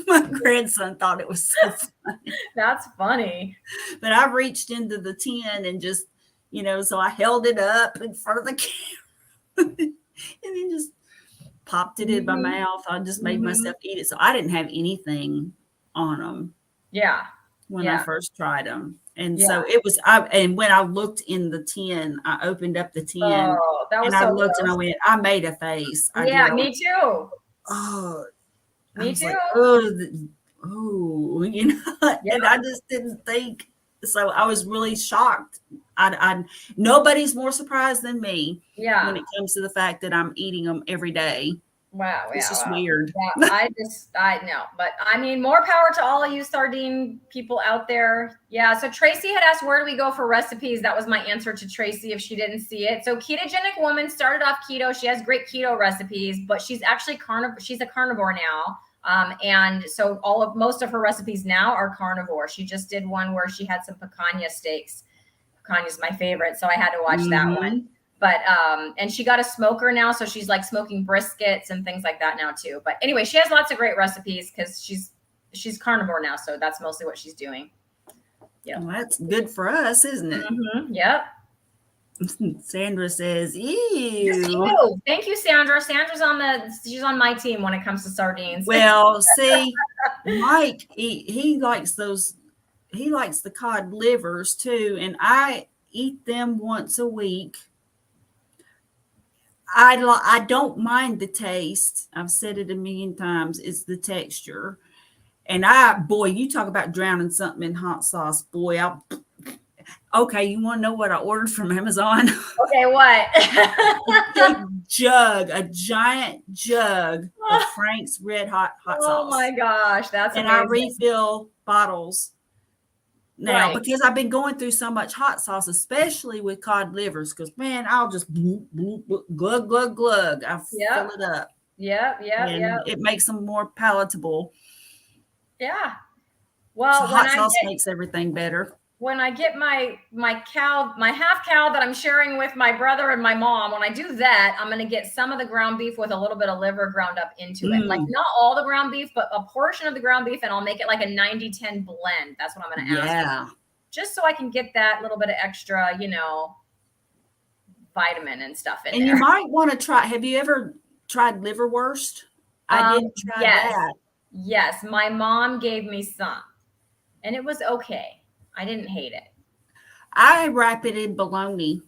My grandson thought it was so funny. That's funny. But I reached into the tin and just, so I held it up in front of the camera and then just popped it in my mouth. I just made myself eat it. So I didn't have anything on them. Yeah. When I first tried them. And Yeah. so it was, and when I looked in the tin, I opened up the tin that was and I so looked gross. and I went, I made a face. I Yeah, did. me too. Oh, me too. Like, and I just didn't think. So I was really shocked. Nobody's more surprised than me when it comes to the fact that I'm eating them every day. Wow. It's just weird. Yeah, I know. But I mean, more power to all of you sardine people out there. Yeah. So Tracy had asked, where do we go for recipes? That was my answer to Tracy if she didn't see it. So Ketogenic Woman started off keto. She has great keto recipes, but she's actually carnivore. She's a carnivore now. And so most of her recipes now are carnivore. She just did one where she had some picanha steaks. Picanha is my favorite. So I had to watch that one. But, and she got a smoker now. So she's like smoking briskets and things like that now too. But anyway, she has lots of great recipes because she's carnivore now. So that's mostly what she's doing. Yeah. Well, that's good for us, isn't it? Yep. Sandra says, ew. Thank you, Sandra. Sandra's she's on my team when it comes to sardines. Well, see, Mike, he likes the cod livers too. And I eat them once a week. I don't mind the taste. I've said it a million times. It's the texture. And you talk about drowning something in hot sauce. Boy, okay, you want to know what I ordered from Amazon? Okay, what? A giant jug of Frank's Red Hot sauce. Oh my gosh, that's amazing. And I refill bottles now because I've been going through so much hot sauce, especially with cod livers, because man, I'll just glug, glug, glug. I fill it up. Yeah. It makes them more palatable. Yeah. Well, so hot sauce makes everything better. When I get my cow, my half cow that I'm sharing with my brother and my mom, when I do that, I'm going to get some of the ground beef with a little bit of liver ground up into it. Like not all the ground beef, but a portion of the ground beef, and I'll make it like a 90-10 blend. That's what I'm going to ask. Yeah. Just so I can get that little bit of extra, vitamin and stuff in there. And you might want to try, have you ever tried liverwurst? I did try that. Yes. My mom gave me some and it was okay. I didn't hate it. I wrap it in bologna,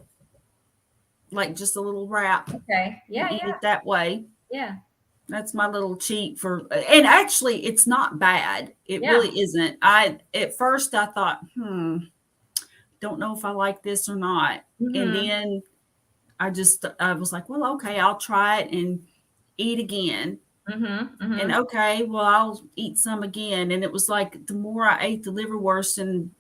like just a little wrap. Okay. Yeah. Eat it that way. Yeah. That's my little cheat and actually it's not bad. It really isn't. At first I thought, don't know if I like this or not. And then I was like, well, okay, I'll try it and eat again. And okay, well, I'll eat some again. And it was like, the more I ate the liverwurst, and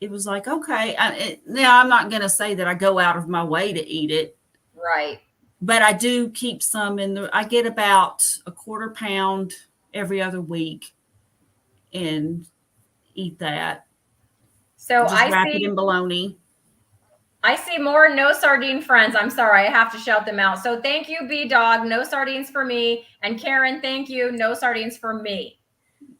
it was like, okay, now I'm not going to say that I go out of my way to eat it. Right. But I do keep some I get about a quarter pound every other week and eat that. So just wrap it in bologna. I see more no sardine friends. I'm sorry. I have to shout them out. So thank you, B-Dog. No sardines for me. And Karen, thank you. No sardines for me.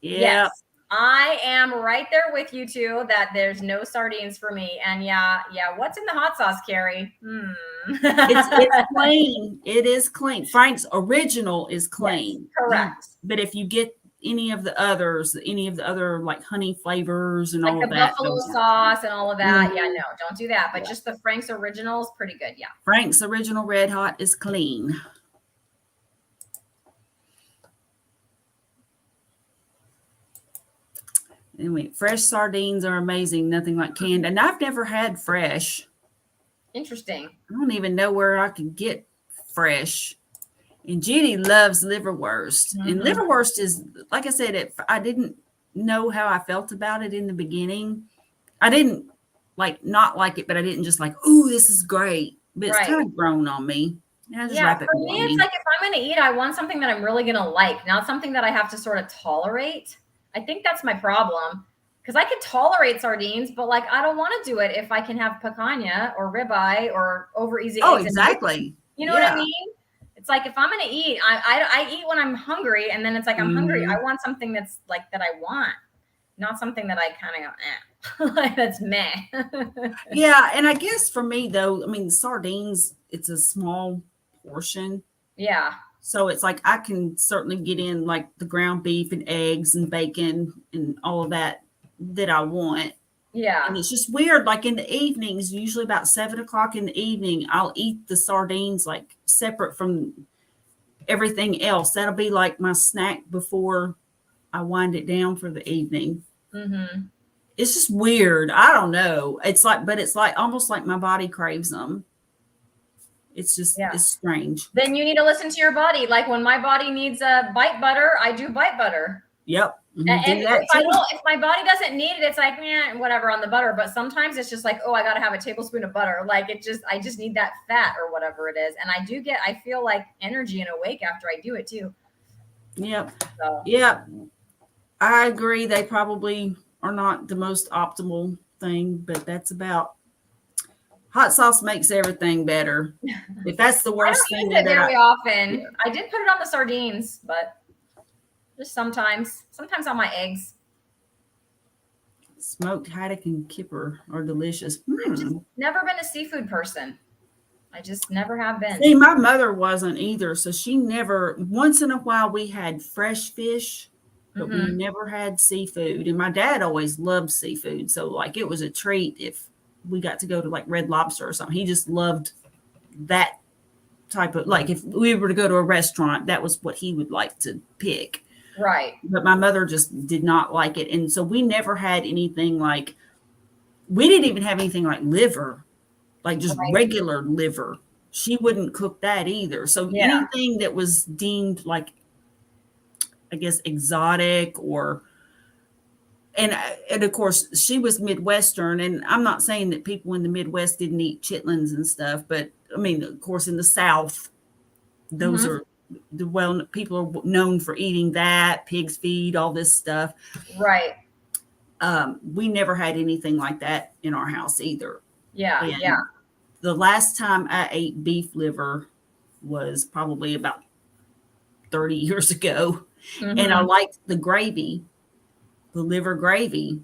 Yeah. Yes. I am right there with you too, that there's no sardines for me. And yeah. What's in the hot sauce, Carrie? It's clean. It is clean. Frank's original is clean. Yes, correct. But if you get any of the other like honey flavors and like all the of that, buffalo sauce and all of that. Yeah, no, don't do that. But just the Frank's original is pretty good. Yeah. Frank's original Red Hot is clean. Anyway, fresh sardines are amazing. Nothing like canned. And I've never had fresh. Interesting. I don't even know where I can get fresh. And Judy loves liverwurst. And liverwurst is, like I said, I didn't know how I felt about it in the beginning. I didn't not like it, but I didn't just like, ooh, this is great. But it's kind of grown on me. And I just wrap it for me, it's like if I'm going to eat, I want something that I'm really going to like, not something that I have to sort of tolerate. I think that's my problem Because I could tolerate sardines, but like I don't want to do it if I can have picanha or ribeye or over easy Oh, eggs. exactly. You know what I mean? It's like if I'm gonna eat, I eat when I'm hungry, and then it's like I'm hungry. I want something that's like that I want, not something that I kind of go, like that's meh. Yeah, and I guess for me though, I mean sardines, it's a small portion. Yeah. So it's like I can certainly get in like the ground beef and eggs and bacon and all of that I want. Yeah. And it's just weird. Like in the evenings, usually about 7 o'clock in the evening, I'll eat the sardines like separate from everything else. That'll be like my snack before I wind it down for the evening. Mm-hmm. It's just weird. I don't know. It's like almost like my body craves them. It's strange. Then you need to listen to your body. Like when my body needs a bite butter, I do bite butter. Yep. And if my body doesn't need it, it's like, whatever on the butter. But sometimes it's just like, oh, I got to have a tablespoon of butter. Like I just need that fat or whatever it is. And I feel like energy and awake after I do it too. Yep. So. Yep. I agree. They probably are not the most optimal thing, but that's about hot sauce makes everything better. If that's the worst thing that very often. Yeah. I did put it on the sardines, but just sometimes on my eggs. Smoked haddock and kipper are delicious. I've just never been a seafood person. I just never have been. See, my mother wasn't either. So she never, once in a while we had fresh fish, but we never had seafood. And my dad always loved seafood. So like it was a treat if we got to go to like Red Lobster or something. He just loved that type of, like if we were to go to a restaurant, that was what he would like to pick. Right. But my mother just did not like it. And so we never had anything like, we didn't even have anything like liver, like just regular liver. She wouldn't cook that either. So anything that was deemed like, I guess, exotic or, and of course she was Midwestern, and I'm not saying that people in the Midwest didn't eat chitlins and stuff, but I mean, of course, in the South, those are the people are known for eating that, pig's feet, all this stuff. Right. We never had anything like that in our house either. Yeah. And yeah. The last time I ate beef liver was probably about 30 years ago. And I liked the gravy, the liver gravy,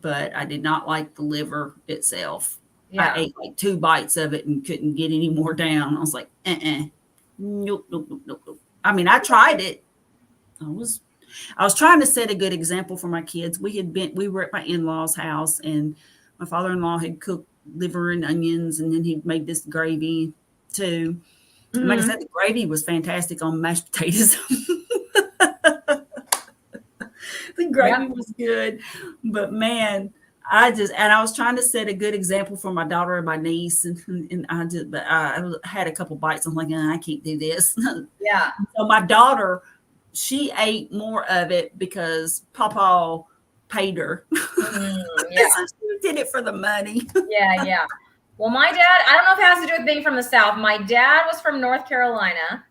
but I did not like the liver itself. Yeah. I ate like 2 bites of it and couldn't get any more down. I was like, nope. I mean, I tried it. I was trying to set a good example for my kids. We were at my in-laws' house, and my father-in-law had cooked liver and onions, and then he made this gravy too. And like I said, the gravy was fantastic on mashed potatoes. The gravy was good, but man, I was trying to set a good example for my daughter and my niece, and I had a couple bites. I'm like, I can't do this. Yeah. So my daughter, she ate more of it because Papa paid her. Yeah. So she did it for the money. Yeah. Well, my dad, I don't know if it has to do with being from the South. My dad was from North Carolina,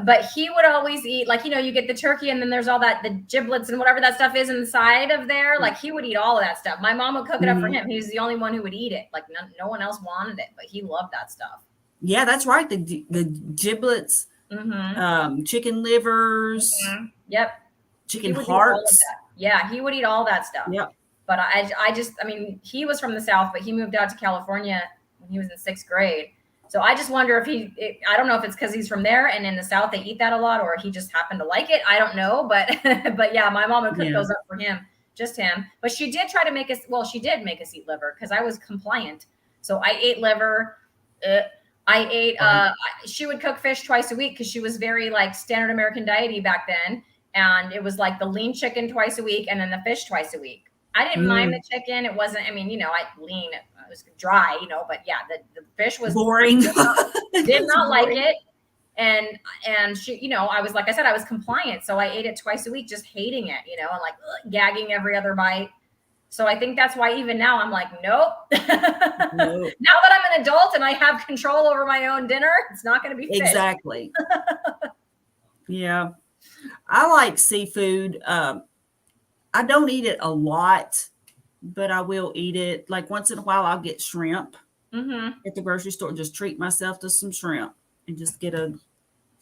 but he would always eat, like, you get the turkey and then there's all that, the giblets and whatever that stuff is inside of there. Like he would eat all of that stuff. My mom would cook it up for him. He was the only one who would eat it. Like no one else wanted it, but he loved that stuff. Yeah, that's right. The giblets, chicken livers. Yep. Chicken hearts. Yeah, he would eat all that stuff. Yep. But I mean, he was from the South, but he moved out to California when he was in 6th grade. So I just wonder if I don't know if it's because he's from there and in the South they eat that a lot, or he just happened to like it. I don't know, but yeah, my mom would cook those up for him, just him. But she did try to make us. Well, she did make us eat liver because I was compliant. So I ate liver. I ate. She would cook fish twice a week because she was very like standard American diety back then, and it was like the lean chicken twice a week and then the fish twice a week. I didn't mind the chicken. It wasn't. I mean, lean. It was dry, but yeah, the fish was boring. Did not like it, and she, I was, like I said, I was compliant, so I ate it twice a week, just hating it, and like gagging every other bite. So I think that's why even now I'm like, nope. Now that I'm an adult and I have control over my own dinner, it's not going to be fish. Exactly. Yeah, I like seafood. I don't eat it a lot, but I will eat it. Like once in a while, I'll get shrimp at the grocery store. Just treat myself to some shrimp and just get a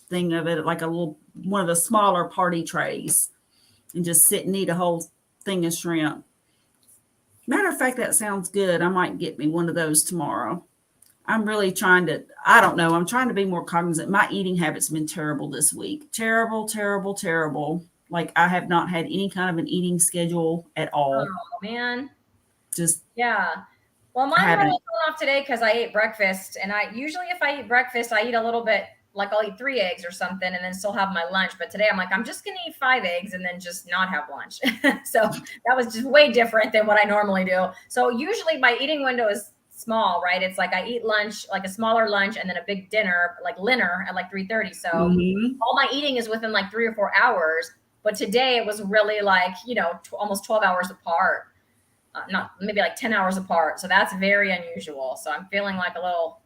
thing of it, like a little one of the smaller party trays, and just sit and eat a whole thing of shrimp. Matter of fact, that sounds good. I might get me one of those tomorrow. I'm really trying to, I don't know, I'm trying to be more cognizant. My eating habits have been terrible this week. Terrible, terrible, terrible. Like I have not had any kind of an eating schedule at all. Oh man. Just Yeah. Well, mine were a haven't. little thrown off today because I ate breakfast, and I usually, if I eat breakfast, I eat a little bit. Like I'll eat 3 eggs or something, and then still have my lunch. But today I'm like, I'm just gonna eat 5 eggs and then just not have lunch. So that was just way different than what I normally do. So usually my eating window is small, right? It's like I eat lunch, like a smaller lunch, and then a big dinner, like dinner at like 3:30. So all my eating is within like 3 or 4 hours. But today it was really like, almost 12 hours apart. Not maybe like 10 hours apart. So that's very unusual. So I'm feeling like a little,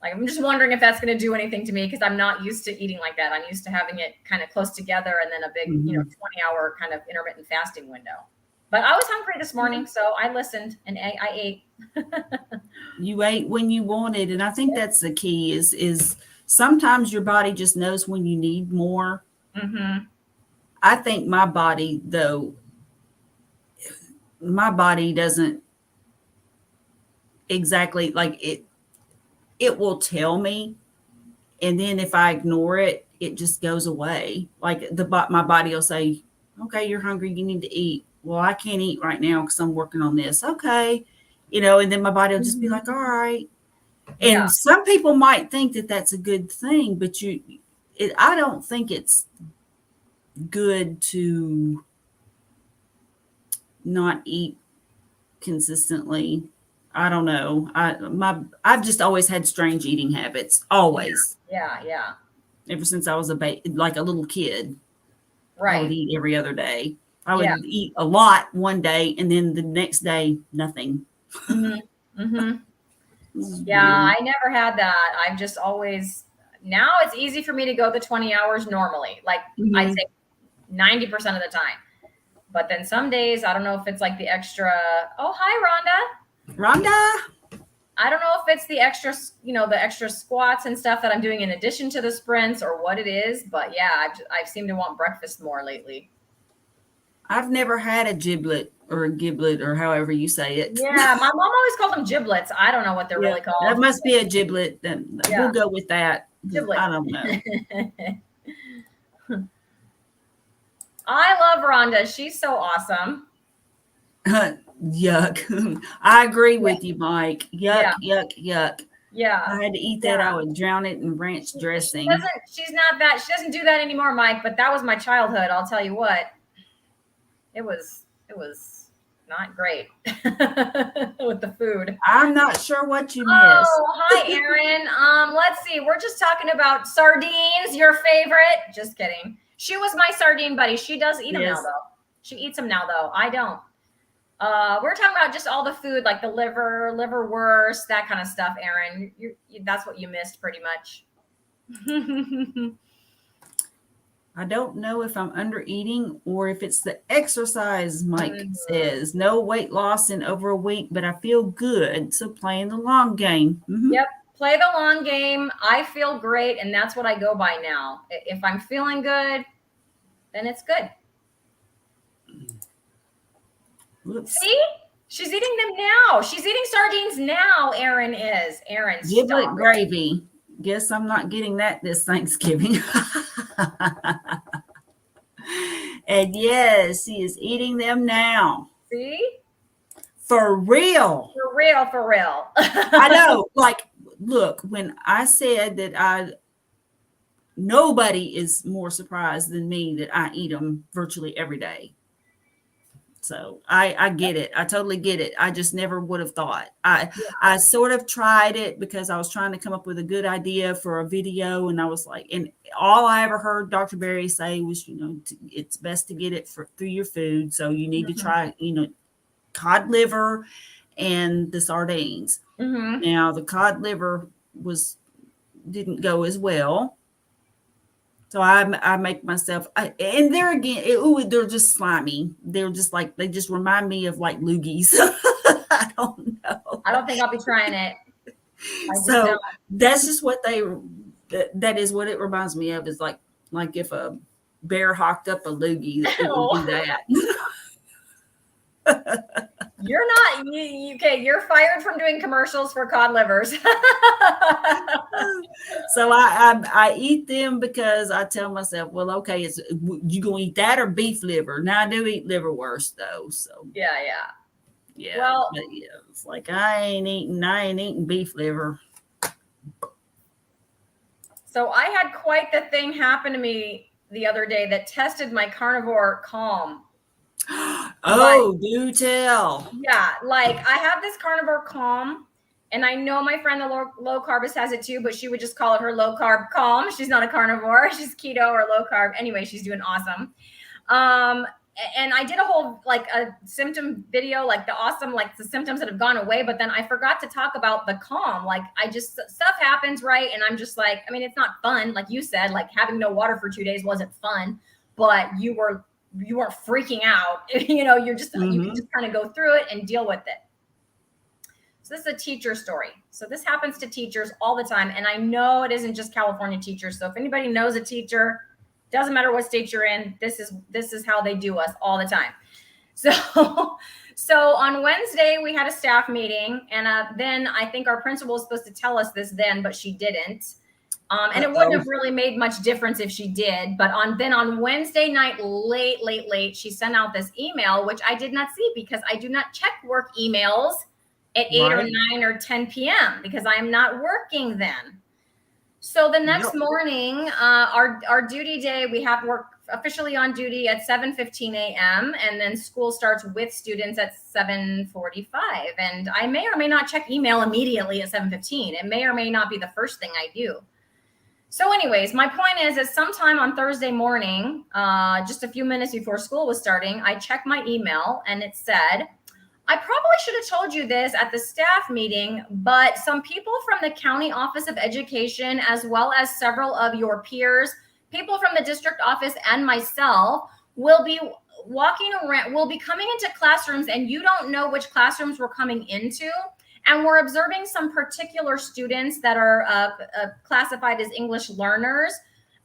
like, I'm just wondering if that's going to do anything to me because I'm not used to eating like that. I'm used to having it kind of close together and then a big, 20-hour kind of intermittent fasting window. But I was hungry this morning, so I listened and I ate. You ate when you wanted. And I think that's the key is sometimes your body just knows when you need more. I think my body, though, my body doesn't exactly like it will tell me, and then if I ignore it, it just goes away. Like my body will say, okay, you're hungry, you need to eat. Well, I can't eat right now because I'm working on this. Okay, and then my body will just be like, all right. And some people might think that that's a good thing, but I don't think it's good to not eat consistently. I don't know. I've just always had strange eating habits. Always. Yeah. Ever since I was like a little kid. Right. I would eat every other day. I would eat a lot one day and then the next day nothing. Yeah, I never had that. I've just always, now it's easy for me to go the 20 hours normally. Like I'd say 90% of the time. But then some days, I don't know if it's like the extra. Oh, hi, Rhonda. I don't know if it's the extra, the extra squats and stuff that I'm doing in addition to the sprints or what it is. But yeah, I've seemed to want breakfast more lately. I've never had a giblet or a giblet or however you say it. Yeah, my mom always called them giblets. I don't know what they're really called. That must be a giblet. Then we'll go with that. Giblet. I don't know. I love Rhonda. She's so awesome. Yuck. I agree with you, Mike. Yuck. Yeah. I had to eat that. I would drown it in ranch dressing. She doesn't do that anymore, Mike, but that was my childhood. I'll tell you what. It was not great with the food. I'm not sure what you missed. Oh, hi, Erin. Let's see. We're just talking about sardines, your favorite. Just kidding. She was my sardine buddy. She does eat them now, though. She eats them now, though. I don't. We're talking about just all the food, like the liverwurst, that kind of stuff, Erin. That's what you missed pretty much. I don't know if I'm under eating or if it's the exercise, Mike says. No weight loss in over a week, but I feel good. So playing the long game. Yep. Play the long game. I feel great. And that's what I go by now. If I'm feeling good, then it's good. Whoops. See? She's eating them now. She's eating sardines now, Erin is. Erin, giblet gravy. Guess I'm not getting that this Thanksgiving. And yes, he is eating them now. See? For real. For real. I know. Like, look, when I said that nobody is more surprised than me that I eat them virtually every day. So I get it. I totally get it. I just never would have thought. I sort of tried it because I was trying to come up with a good idea for a video. And I was like, and all I ever heard Dr. Berry say was, it's best to get it through your food. So you need to try, cod liver and the sardines. Now the cod liver didn't go as well. So I make myself, and there again, they're just slimy. They're just like, they just remind me of like loogies. I don't know. I don't think I'll be trying it. So that's just what that is what it reminds me of, is like if a bear hawked up a loogie, it would be that. You're not okay. You're fired from doing commercials for cod livers. So I eat them because I tell myself, well, okay, it's you gonna eat that or beef liver? Now I do eat liverwurst though, so yeah. Well, but yeah, it's like I ain't eating beef liver. So I had quite the thing happen to me the other day that tested my carnivore calm. Oh, do tell. Yeah, like I have this carnivore calm, and I know my friend the low carbist has it too, but she would just call it her low carb calm. She's not a carnivore, she's keto or low carb. Anyway, she's doing awesome. And I did a whole like a symptom video, like the symptoms that have gone away, but then I forgot to talk about the calm. Like stuff happens, right? And I'm just like, I mean, it's not fun. Like you said, like having no water for 2 days wasn't fun, but you weren't freaking out. You know, you can just kind of go through it and deal with it. So this is a teacher story. So this happens to teachers all the time. And I know it isn't just California teachers. So if anybody knows a teacher, doesn't matter what state you're in, this is how they do us all the time. So on Wednesday, we had a staff meeting. And then I think our principal was supposed to tell us this then, but she didn't. And it wouldn't have really made much difference if she did. But on Wednesday night, late, she sent out this email, which I did not see because I do not check work emails at 8 or 9 or 10 p.m. because I am not working then. So the next morning, our duty day, we have work officially on duty at 7:15 a.m. and then school starts with students at 7:45. And I may or may not check email immediately at 7:15. It may or may not be the first thing I do. So anyways, my point is that sometime on Thursday morning, just a few minutes before school was starting, I checked my email and it said, I probably should have told you this at the staff meeting, but some people from the County Office of Education, as well as several of your peers, people from the district office and myself will be walking around, will be coming into classrooms and you don't know which classrooms we're coming into. And we're observing some particular students that are classified as English learners.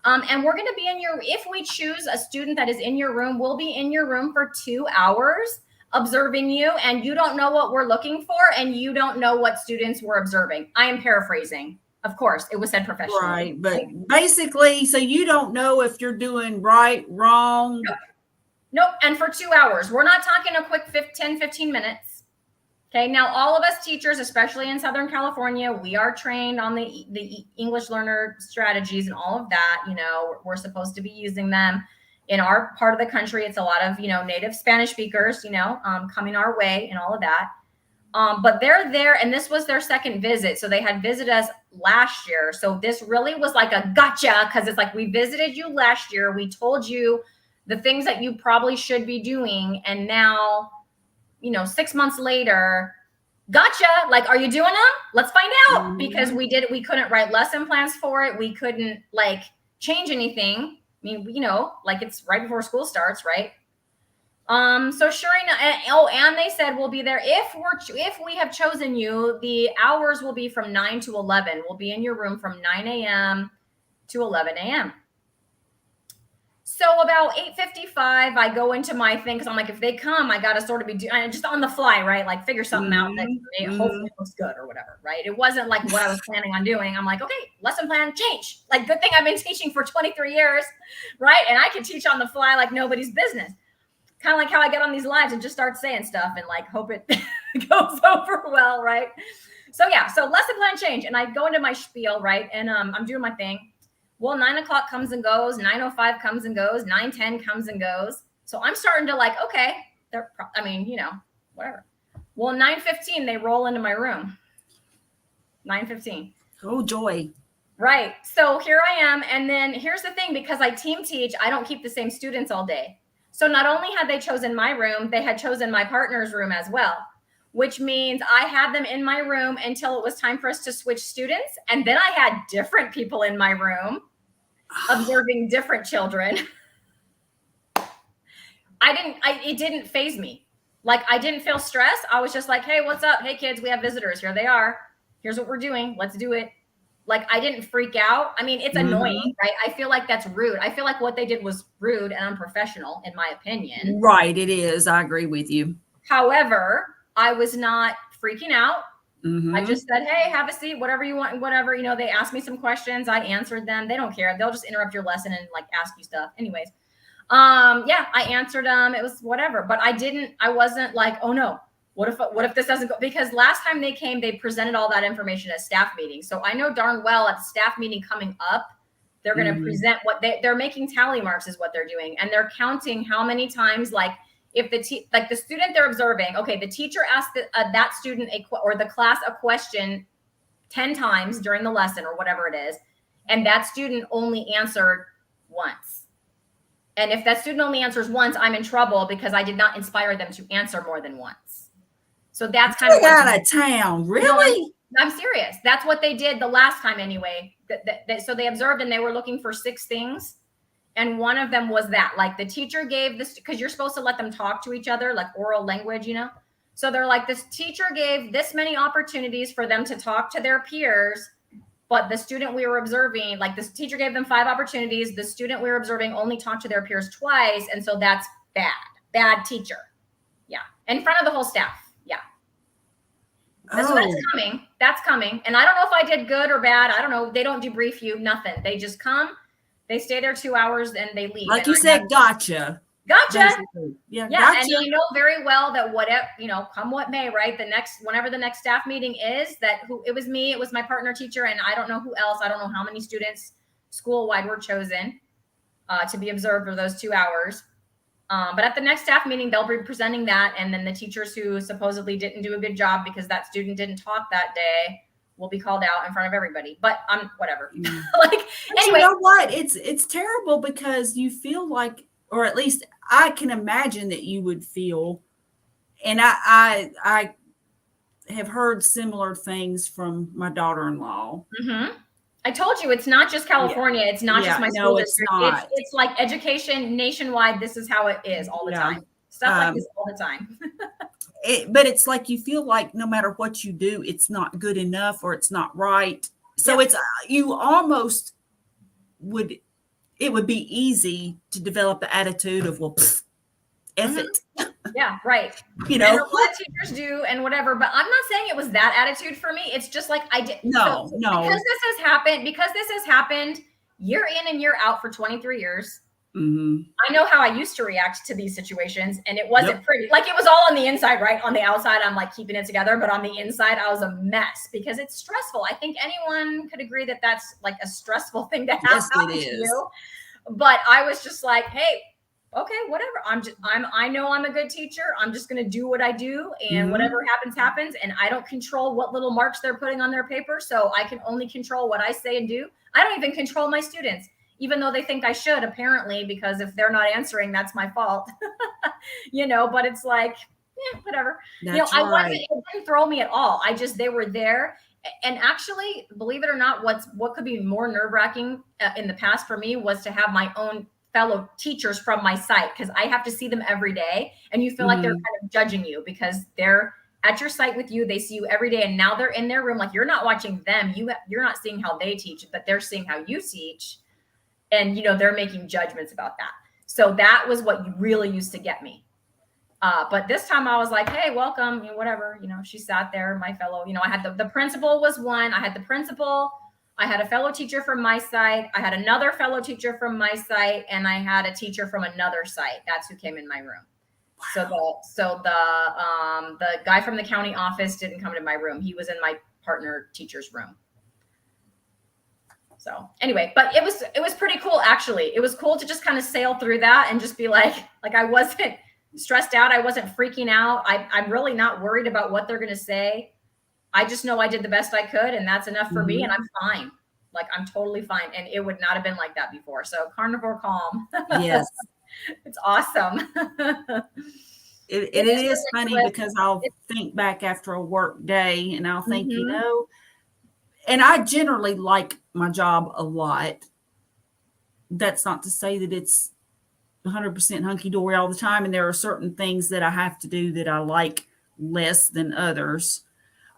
And we're going to be if we choose a student that is in your room, we'll be in your room for 2 hours observing you. And you don't know what we're looking for. And you don't know what students we're observing. I am paraphrasing. Of course, it was said professionally. Right. But basically, so you don't know if you're doing right, wrong. Nope. And for 2 hours, we're not talking a quick 10, 15 minutes. Okay, now all of us teachers, especially in Southern California, we are trained on the English learner strategies and all of that. You know, we're supposed to be using them. In our part of the country, it's a lot of, native Spanish speakers, coming our way and all of that. But they're there, and this was their second visit. So they had visited us last year. So this really was like a gotcha, because it's like, we visited you last year. We told you the things that you probably should be doing. And now, 6 months later, gotcha. Like, are you doing them? Let's find out. Because we couldn't write lesson plans for it. We couldn't change anything. I mean, like it's right before school starts, right? So sure enough, and they said we'll be there if we have chosen you. The hours will be from 9 to 11. We'll be in your room from 9 a.m. to 11 a.m. So about 8:55, I go into my thing because I'm like, if they come, I got to sort of be just on the fly, right? Like figure something out that hopefully looks good or whatever, right? It wasn't like what I was planning on doing. I'm like, okay, lesson plan change. Like, good thing I've been teaching for 23 years, right? And I can teach on the fly like nobody's business. Kind of like how I get on these lives and just start saying stuff and like hope it goes over well, right? So yeah, so lesson plan change. And I go into my spiel, right? And I'm doing my thing. Well, 9 o'clock comes and goes, 9:05 comes and goes, 9:10 comes and goes. So I'm starting to okay, whatever. Well, 9:15, they roll into my room. 9:15. Oh, joy. Right. So here I am. And then here's the thing, because I team teach, I don't keep the same students all day. So not only had they chosen my room, they had chosen my partner's room as well, which means I had them in my room until it was time for us to switch students. And then I had different people in my room. observing different children. It didn't faze me. Like, I didn't feel stressed. I was just like, hey, what's up? Hey, kids, we have visitors. Here they are. Here's what we're doing. Let's do it. Like, I didn't freak out. I mean, it's annoying, right? I feel like that's rude. I feel like what they did was rude and unprofessional, in my opinion. Right, it is. I agree with you. However, I was not freaking out. I just said, hey, have a seat, whatever you want, whatever. You know, they asked me some questions. I answered them. They don't care. They'll just interrupt your lesson and like ask you stuff. Anyways, yeah, I answered them. It was whatever. But I wasn't like, oh no, what if this doesn't go? Because last time they came, they presented all that information at staff meeting. So I know darn well at the staff meeting coming up, they're going to present what they're making tally marks is what they're doing. And they're counting how many times, like, if the student they're observing, okay, the teacher asked that student or the class a question 10 times during the lesson or whatever it is, and that student only answered once. And if that student only answers once, I'm in trouble because I did not inspire them to answer more than once. So that's kind of out of town, really? No, I'm serious. That's what they did the last time anyway. So they observed and they were looking for 6 things. And one of them was that, like, the teacher gave this, because you're supposed to let them talk to each other, like oral language, you know? So they're like, this teacher gave this many opportunities for them to talk to their peers, but the student we were observing, like, this teacher gave them 5 opportunities. The student we were observing only talked to their peers twice. And so that's bad teacher. Yeah. In front of the whole staff. Yeah. So that's coming. That's coming. And I don't know if I did good or bad. I don't know. They don't debrief you, nothing. They just come. They stay there 2 hours and they leave. Like you said, gotcha. Basically. Yeah. Gotcha. And you know very well that whatever, you know, come what may, right? Whenever the next staff meeting is, it was me, it was my partner teacher, and I don't know who else. I don't know how many students school-wide were chosen to be observed for those 2 hours. But at the next staff meeting, they'll be presenting that. And then the teachers who supposedly didn't do a good job because that student didn't talk that day will be called out in front of everybody. But whatever. Like, anyway. You know what? It's terrible because you feel like, or at least I can imagine that you would feel, and I have heard similar things from my daughter-in-law. I told you it's not just California. It's not just my school district. It's like education nationwide. This is how it is all the time. Stuff like this all the time. But it's like you feel like no matter what you do, it's not good enough or it's not right. So it's you almost would. It would be easy to develop the attitude of, well, F it. Yeah, right. You know, and a lot of teachers do and whatever, but I'm not saying it was that attitude for me. It's just like I did. No. Because this has happened year in and year out for 23 years. I know how I used to react to these situations, and it wasn't pretty. Like, it was all on the inside, right? On the outside, I'm like keeping it together, but on the inside, I was a mess because it's stressful. I think anyone could agree that that's like a stressful thing to have happen to you. But I was just like, hey, okay, whatever. I know I'm a good teacher. I'm just going to do what I do, and whatever happens. And I don't control what little marks they're putting on their paper. So I can only control what I say and do. I don't even control my students, even though they think I should, apparently, because if they're not answering, that's my fault, you know, but it's like, whatever. That's it didn't throw me at all. They were there. And actually, believe it or not, what could be more nerve-wracking in the past for me was to have my own fellow teachers from my site, because I have to see them every day, and you feel like they're kind of judging you because they're at your site with you. They see you every day, and now they're in their room. Like, you're not watching them. You're not seeing how they teach, but they're seeing how you teach. And, you know, they're making judgments about that. So that was what really used to get me. But this time I was like, hey, welcome, you know, whatever. You know, she sat there, my fellow, you know, I had the principal was one. I had the principal. I had a fellow teacher from my site. I had another fellow teacher from my site. And I had a teacher from another site. That's who came in my room. Wow. So the guy from the county office didn't come to my room. He was in my partner teacher's room. So anyway, but it was pretty cool, actually. It was cool to just kind of sail through that and just be like I wasn't stressed out. I wasn't freaking out. I'm really not worried about what they're going to say. I just know I did the best I could, and that's enough for me, and I'm fine. Like, I'm totally fine. And it would not have been like that before. So carnivore calm. Yes. It's awesome. It is funny because I'll think back after a work day and I'll think, you know, and I generally like my job a lot. that's not to say that it's 100% hunky-dory all the time. And there are certain things that I have to do that I like less than others.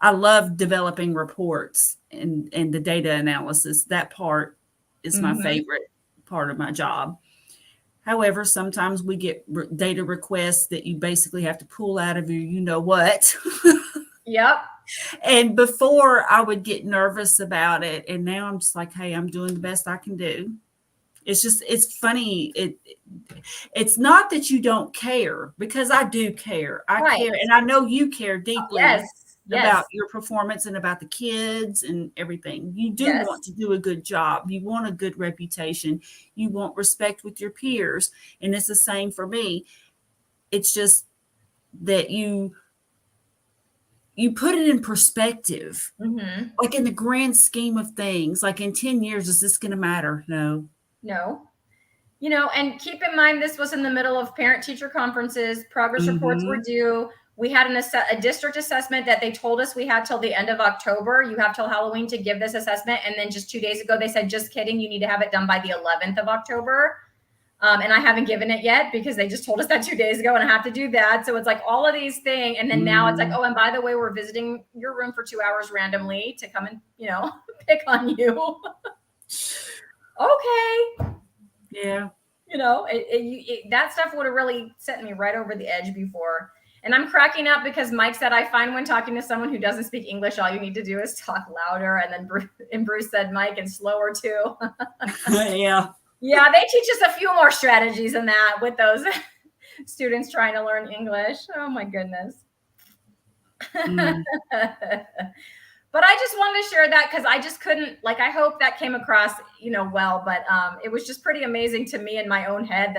I love developing reports and the data analysis. That part is my favorite part of my job. However, sometimes we get data requests that you basically have to pull out of your you know what. Yep. And before I would get nervous about it. And now I'm just like, hey, I'm doing the best I can do. It's funny. It's not that you don't care, because I do care. I care. And I know you care deeply about your performance and about the kids and everything. You do want to do a good job. You want a good reputation. You want respect with your peers. And it's the same for me. It's just that you put it in perspective, like in the grand scheme of things, like in 10 years, is this going to matter? No. And keep in mind, this was in the middle of parent-teacher conferences. Progress reports were due. We had a district assessment that they told us we had till the end of October. You have till Halloween to give this assessment. And then just 2 days ago, they said, just kidding, you need to have it done by the 11th of October. And I haven't given it yet because they just told us that 2 days ago, and I have to do that. So it's like all of these things. And then now it's like, oh, and by the way, we're visiting your room for 2 hours randomly to come and, pick on you. Okay. Yeah. That stuff would have really set me right over the edge before. And I'm cracking up because Mike said, I find when talking to someone who doesn't speak English, all you need to do is talk louder. And then Bruce said, Mike, and slower too. Yeah. Yeah, they teach us a few more strategies than that with those students trying to learn English. Oh my goodness. But I just wanted to share that because I just couldn't, I hope that came across, well, but it was just pretty amazing to me in my own head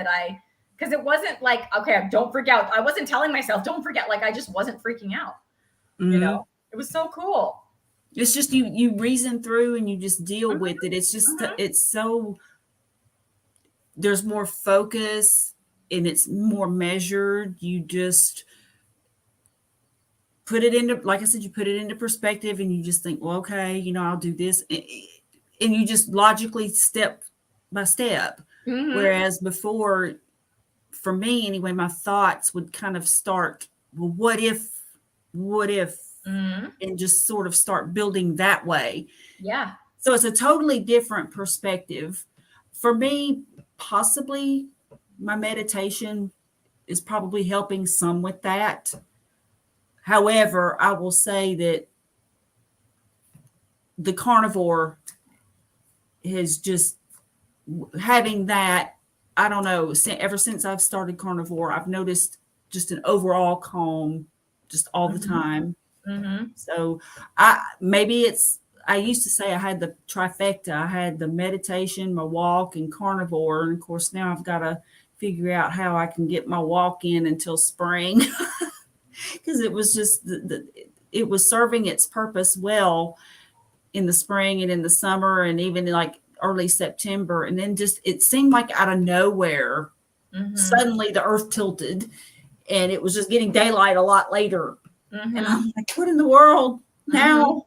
because it wasn't like, okay, don't freak out. I wasn't telling myself, don't freak out. I just wasn't freaking out. It was so cool. It's just you reason through and you just deal with it. It's just, it's so, there's more focus and it's more measured. You just put it into, like I said, you put it into perspective and you just think, well, okay, I'll do this. And you just logically step by step. Whereas before, for me anyway, my thoughts would kind of start, well, what if, and just sort of start building that way. Yeah. So it's a totally different perspective. For me, possibly my meditation is probably helping some with that. However, I will say that the carnivore is just having that, I don't know, ever since I've started carnivore, I've noticed just an overall calm just all the time. So I used to say I had the trifecta. I had the meditation, my walk, and carnivore. And of course, now I've got to figure out how I can get my walk in until spring. Because it was just it was serving its purpose well in the spring and in the summer and even early September. And then just it seemed like out of nowhere, suddenly the earth tilted and it was just getting daylight a lot later. And I'm like, what in the world now?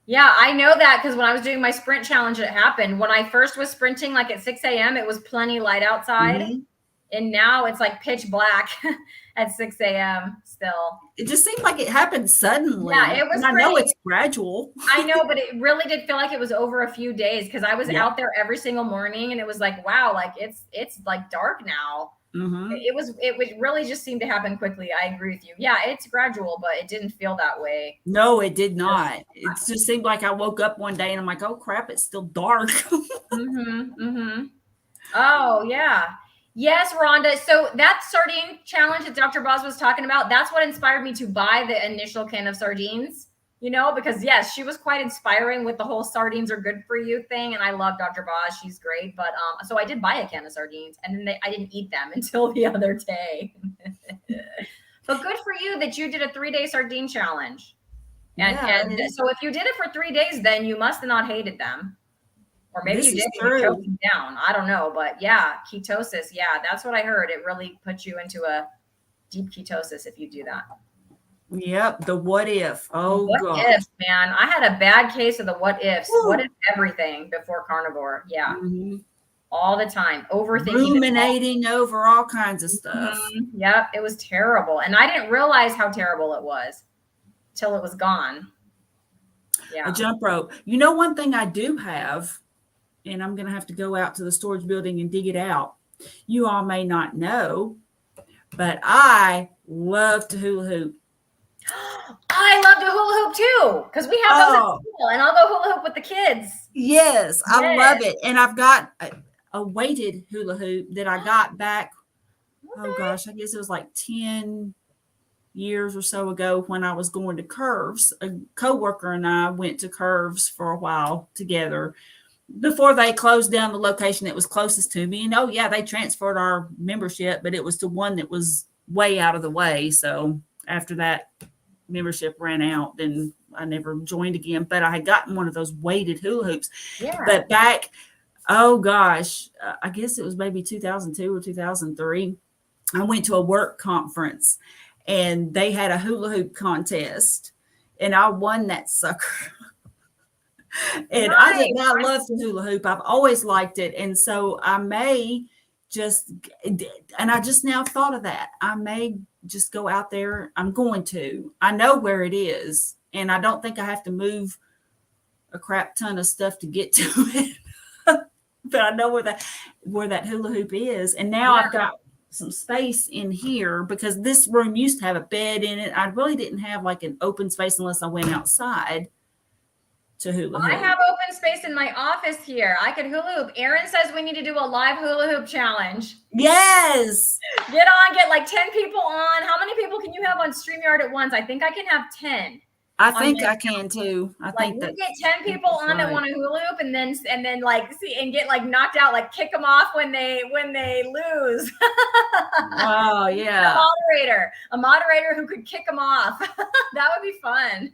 Yeah, I know that because when I was doing my sprint challenge, it happened. When I first was sprinting at 6 a.m., it was plenty light outside. And now it's pitch black at 6 a.m. still. It just seemed like it happened suddenly. Yeah, it was. I know it's gradual. I know, but it really did feel like it was over a few days because I was out there every single morning, and it was like, wow, it's dark now. It really just seemed to happen quickly. I agree with you. Yeah, it's gradual, but it didn't feel that way. No, it did not. It just seemed like I woke up one day and I'm like, oh crap, it's still dark. Oh yeah. Yes, Rhonda. So that sardine challenge that Dr. Boz was talking about, that's what inspired me to buy the initial can of sardines, because yes, she was quite inspiring with the whole sardines are good for you thing. And I love Dr. Boz. She's great. But so I did buy a can of sardines and then I didn't eat them until the other day. But good for you that you did a 3-day sardine challenge. And so if you did it for 3 days, then you must have not hated them. Or maybe you did choke them down. I don't know. But yeah, ketosis. Yeah, that's what I heard. It really puts you into a deep ketosis if you do that. Yep. The what if. Oh, what if, man. I had a bad case of the what ifs. What if everything before carnivore. Yeah. all the time, overthinking, ruminating over all kinds of stuff. Yep, it was terrible, and I didn't realize how terrible it was till it was gone. Yeah, A jump rope. You know, one thing I do have, and I'm going to have to go out to the storage building and dig it out. You all may not know, but I love to hula hoop. I love to hula hoop too, because we have those at school, and I'll go hula hoop with the kids. Yes, I love it. And I've got a weighted hula hoop that I got back, oh gosh, I guess it was like 10 years or so ago when I was going to Curves. A coworker and I went to Curves for a while together before they closed down the location that was closest to me. And oh yeah, they transferred our membership, but it was to one that was way out of the way. So after that membership ran out, then I never joined again. But I had gotten one of those weighted hula hoops. Yeah. But back, oh gosh, I guess it was maybe 2002 or 2003. I went to a work conference and they had a hula hoop contest and I won that sucker. And I love the hula hoop. I've always liked it. And so I may just, and I just now thought of that. I may just go out there. I'm going to. I know where it is. And I don't think I have to move a crap ton of stuff to get to it. But I know where that hula hoop is. And now I've got some space in here because this room used to have a bed in it. I really didn't have like an open space unless I went outside to hula hoop. I have open space in my office here. I could hula hoop. Erin says we need to do a live hula hoop challenge. Yes. Get like 10 people on. How many people can you have on StreamYard at once? I think I can have 10. I think I can too. I think that we get 10 people on that want to hula hoop and then like see and get like knocked out, like kick them off when they lose. Oh yeah. A moderator who could kick them off. That would be fun.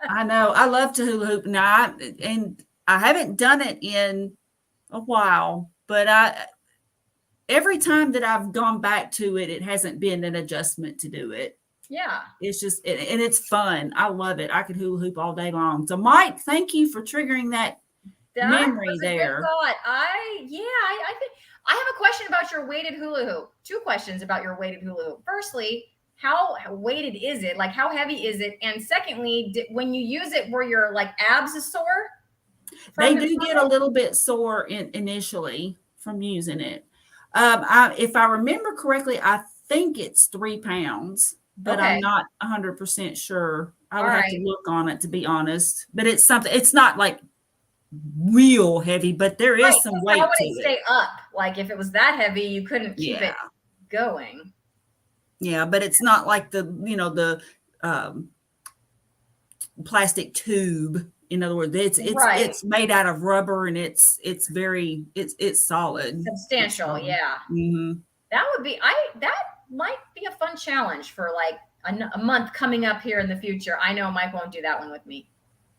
I know. I love to hula hoop now, and I haven't done it in a while, but every time that I've gone back to it, it hasn't been an adjustment to do it. Yeah. It's just, and it's fun. I love it. I could hula hoop all day long. So Mike, thank you for triggering that memory there. I think I have a question about your weighted hula hoop. 2 questions about your weighted hula hoop. Firstly, how weighted is it? Like how heavy is it? And secondly, when you use it, were your like abs sore? They do get a little bit sore initially from using it. If I remember correctly, I think it's 3 pounds. But I'm not 100% sure. I would have to look on it to be honest. But it's something. It's not like real heavy, but there is some weight to it. How would it stay up? Like if it was that heavy, you couldn't keep it going. Yeah, but it's not like the plastic tube. In other words, it's made out of rubber and it's very solid, substantial. Yeah, that would be that might be a fun challenge for like a month coming up here in the future. I know Mike won't do that one with me.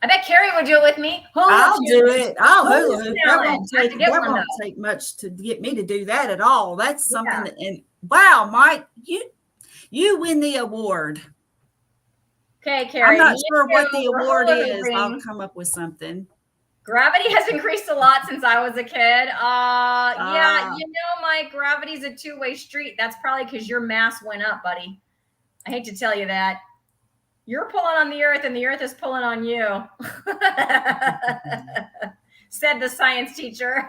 I bet Carrie would do it with me. I'll do it. I'll hula hoop. That won't take much to get me to do that at all. That's something that, and wow, Mike, you win the award. Okay, Carrie. I'm not sure what the award is. I'll come up with something. Gravity has increased a lot since I was a kid. Yeah, Mike, gravity's a 2-way street. That's probably because your mass went up, buddy. I hate to tell you that. You're pulling on the earth and the earth is pulling on you. Said the science teacher.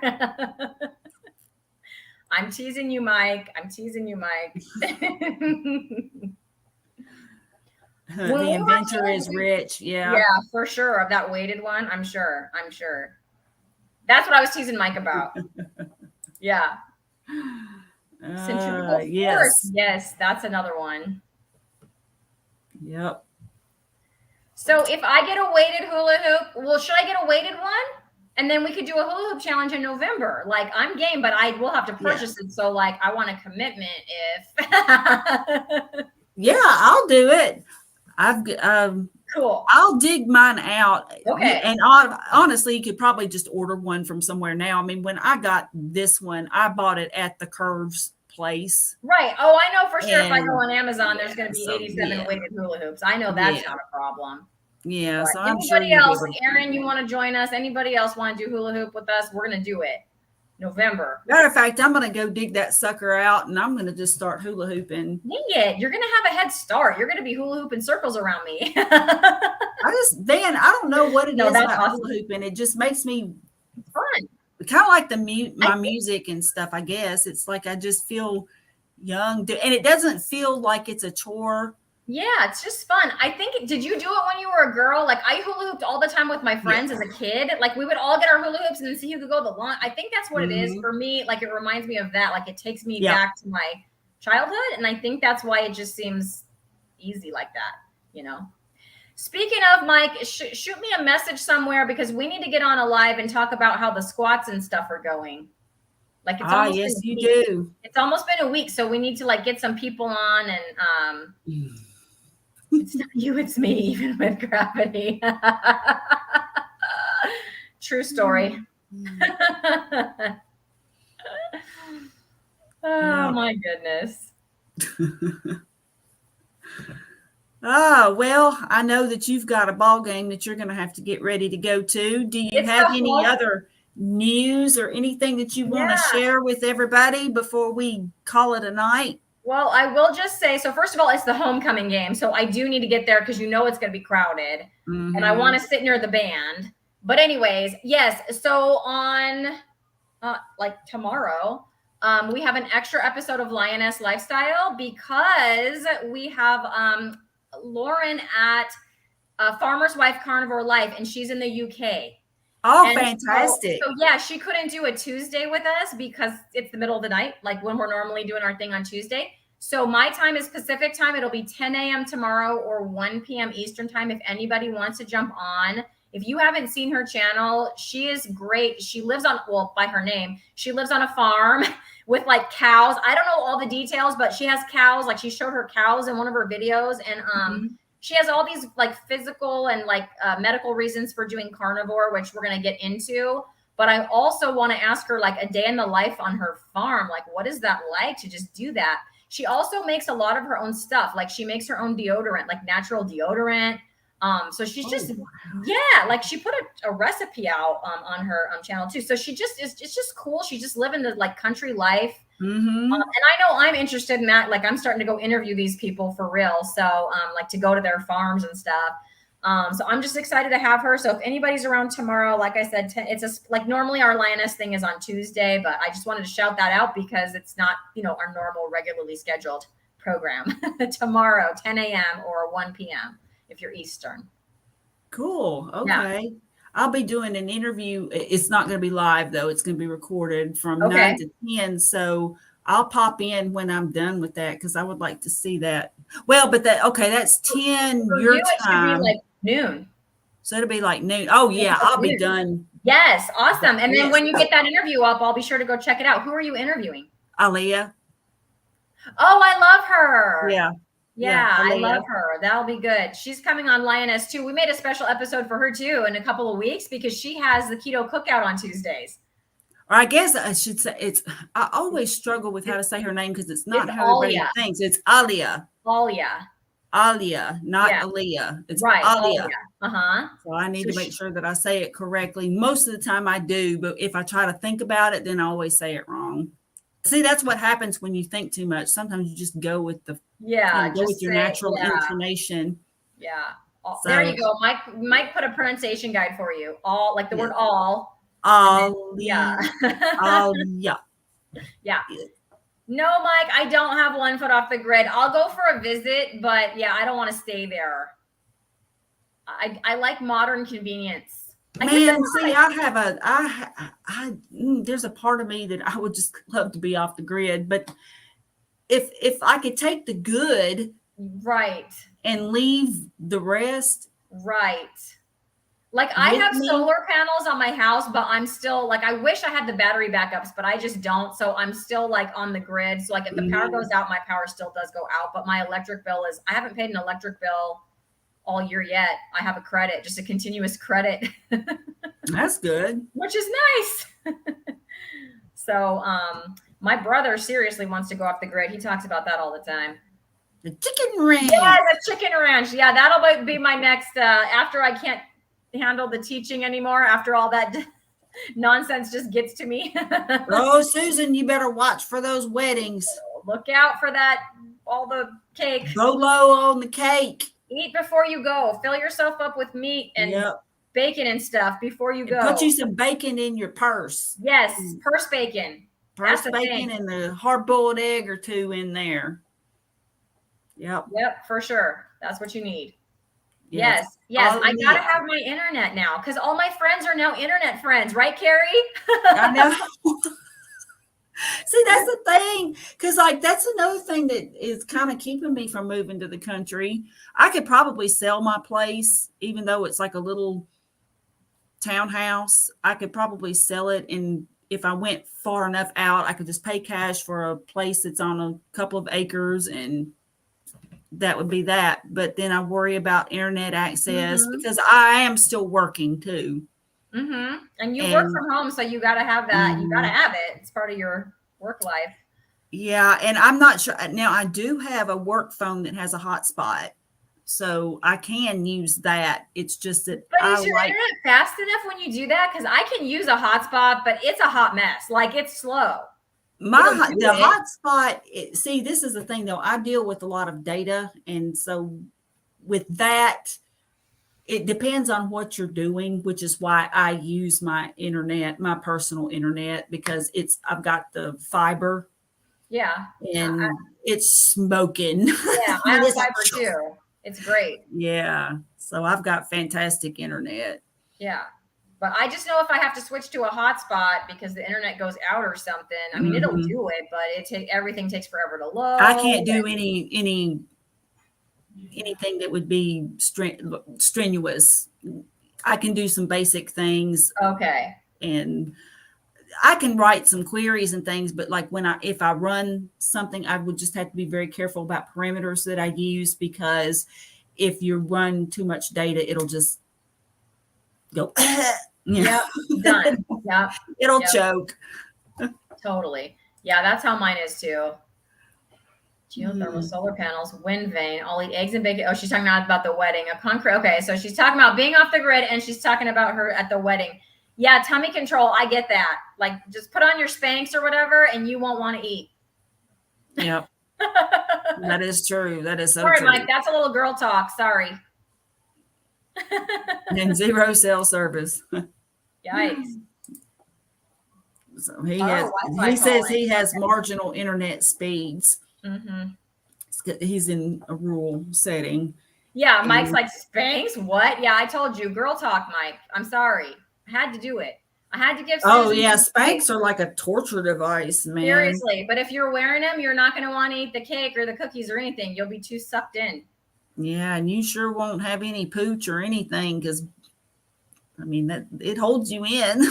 I'm teasing you, Mike. The inventor is rich. Yeah, for sure. Of that weighted one, I'm sure. That's what I was teasing Mike about. Yeah. Centrifugal force. Yes, that's another one. Yep. So if I get a weighted hula hoop, should I get a weighted one? And then we could do a hula hoop challenge in November. Like I'm game, but I will have to purchase it. So like I want a commitment if. Yeah, I'll do it. Cool. I'll dig mine out. Okay. And honestly, you could probably just order one from somewhere now. I mean, when I got this one, I bought it at the Curves place. Right. Oh, I know for sure. If I go on Amazon, there's going to be 87 weighted hula hoops. I know that's not a problem. Yeah. So I'm sure. Anybody else, Erin, you want to join us? Anybody else want to do hula hoop with us? We're going to do it. November. Matter of fact, I'm going to go dig that sucker out and I'm going to just start hula hooping. Dang it. You're going to have a head start. You're going to be hula hooping circles around me. I don't know what it is about awesome. hula hooping. It just makes me fun. Kind of like my music and stuff, I guess. It's like I just feel young. And it doesn't feel like it's a chore. Yeah, it's just fun. I think, did you do it when you were a girl? Like I hula hooped all the time with my friends as a kid. Like we would all get our hula hoops and then see who could go the long. I think that's what it is for me. Like it reminds me of that. Like it takes me back to my childhood. And I think that's why it just seems easy like that, you know? Speaking of, Mike, shoot me a message somewhere because we need to get on a live and talk about how the squats and stuff are going. Like it's almost yes, been you do. It's almost been a week, so we need to like get some people on and it's not you, it's me, even with gravity. True story. Oh my goodness. Well, I know that you've got a ball game that you're going to have to get ready to go to. Do you have any other news or anything that you want to share with everybody before we call it a night? Well, I will just say, so first of all, it's the homecoming game. So I do need to get there because you know it's going to be crowded. And I want to sit near the band. But anyways, yes. So on like tomorrow, we have an extra episode of Lioness Lifestyle because we have Lauren at Farmer's Wife Carnivore Life, and she's in the UK. Oh, and fantastic. So yeah, she couldn't do a Tuesday with us because it's the middle of the night, like when we're normally doing our thing on Tuesday. So my time is Pacific time. It'll be 10 a.m. tomorrow or 1 p.m. Eastern time if anybody wants to jump on. If you haven't seen her channel, she is great. She lives on, well, by her name, she lives on a farm with like cows. I don't know all the details, but she has cows. Like she showed her cows in one of her videos. And she has all these like physical and like medical reasons for doing carnivore, which we're going to get into. But I also want to ask her like a day in the life on her farm. Like, what is that like to just do that? She also makes a lot of her own stuff. Like she makes her own deodorant, like natural deodorant. So she's just, like she put a recipe out on her channel too. So she just is, it's just cool. She's just living the like country life. And I know I'm interested in that. Like I'm starting to go interview these people for real. So like to go to their farms and stuff. So I'm just excited to have her. So if anybody's around tomorrow, like I said, it's like normally our Lioness thing is on Tuesday, but I just wanted to shout that out because it's not, you know, our normal regularly scheduled program. Tomorrow, 10 a.m. or 1 p.m. if you're Eastern. Cool. Okay. Yeah. I'll be doing an interview. It's not going to be live though. It's going to be recorded from 9 to 10. So I'll pop in when I'm done with that because I would like to see that. Well, but that's 10 your time. It should be like noon. So it'll be like noon. Oh yeah, I'll be done. Yes, awesome. And then when you get that interview up, I'll be sure to go check it out. Who are you interviewing? Aaliyah. Oh, I love her. Yeah, I love her. That'll be good. She's coming on Lioness too. We made a special episode for her too in a couple of weeks because she has the keto cookout on Tuesdays. Or I guess I should say I always struggle with how to say her name because it's not how everybody thinks. It's Aaliyah. Aaliyah, not Aaliyah. It's right. Aaliyah. So I need to make sure that I say it correctly. Most of the time I do, but if I try to think about it, then I always say it wrong. See, that's what happens when you think too much. Sometimes you just go with the go with your natural inclination. Yeah. So, there you go. Mike put a pronunciation guide for you. All like the word all. Yeah. Yeah. No, Mike, I don't have 1 foot off the grid. I'll go for a visit, but yeah, I don't want to stay there. I like modern convenience. Man, see, there's a part of me that I would just love to be off the grid, but if I could take the good and leave the rest. Like I have solar panels on my house, but I'm still like, I wish I had the battery backups, but I just don't. So I'm still like on the grid. So like if the power goes out, my power still does go out, but my electric bill I haven't paid an electric bill all year yet. I have a credit, just a continuous credit. That's good. Which is nice. So my brother seriously wants to go off the grid. He talks about that all the time. The chicken ranch. Yeah, the chicken ranch. Yeah, that'll be my next after I can't handle the teaching anymore after all that nonsense just gets to me. Oh, Susan, you better watch for those weddings. Look out for that, all the cake. Bolo on the cake. Eat before you go. Fill yourself up with meat and bacon and stuff before you go. Put you some bacon in your purse. Yes, purse bacon. Purse bacon and a hard-boiled egg or two in there. Yep. Yep, for sure. That's what you need. Yes. I gotta have my internet now because all my friends are now internet friends, right, Carrie? I know. See, that's the thing, because like that's another thing that is kind of keeping me from moving to the country. I could probably sell my place, even though it's like a little townhouse. I could probably sell it, and if I went far enough out, I could just pay cash for a place that's on a couple of acres, and that would be that. But then I worry about internet access because I am still working too. And you work from home, so you got to have that. You got to have it. It's part of your work life. Yeah, and I'm not sure. Now, I do have a work phone that has a hotspot, so I can use that. It's just that But is your internet fast enough when you do that? Because I can use a hotspot, but it's a hot mess. Like, it's slow. The hotspot, see, this is the thing, though. I deal with a lot of data, and so with that, it depends on what you're doing, which is why I use my internet, my personal internet, because I've got the fiber. Yeah. And it's smoking. Yeah, I have fiber too. It's great. Yeah. So I've got fantastic internet. Yeah. But I just know if I have to switch to a hotspot because the internet goes out or something, I mean, it'll do it, but everything takes forever to load. I can't do anything that would be strenuous. I can do some basic things. Okay. And I can write some queries and things, but like if I run something, I would just have to be very careful about parameters that I use, because if you run too much data, it'll just go. Yep. Done. Yep. It'll choke. Totally. Yeah. That's how mine is too. Geothermal solar panels, wind vane, I'll eat eggs and bacon. Oh, she's talking about the wedding. A concrete. Okay, so she's talking about being off the grid, and she's talking about her at the wedding. Yeah, tummy control. I get that. Like, just put on your Spanx or whatever, and you won't want to eat. Yep. That is true. That is so Sorry, true. Mike. That's a little girl talk. Sorry. And 0 cell service. Yikes. So he says he has marginal internet speeds. He's in a rural setting. Yeah, Mike's like, Spanx? What? Yeah, I told you. Girl talk, Mike. I'm sorry. I had to do it. I had to give Susan Spanx are like a torture device, man. Seriously. But if you're wearing them, you're not going to want to eat the cake or the cookies or anything. You'll be too sucked in. Yeah, and you sure won't have any pooch or anything, because, I mean, it holds you in.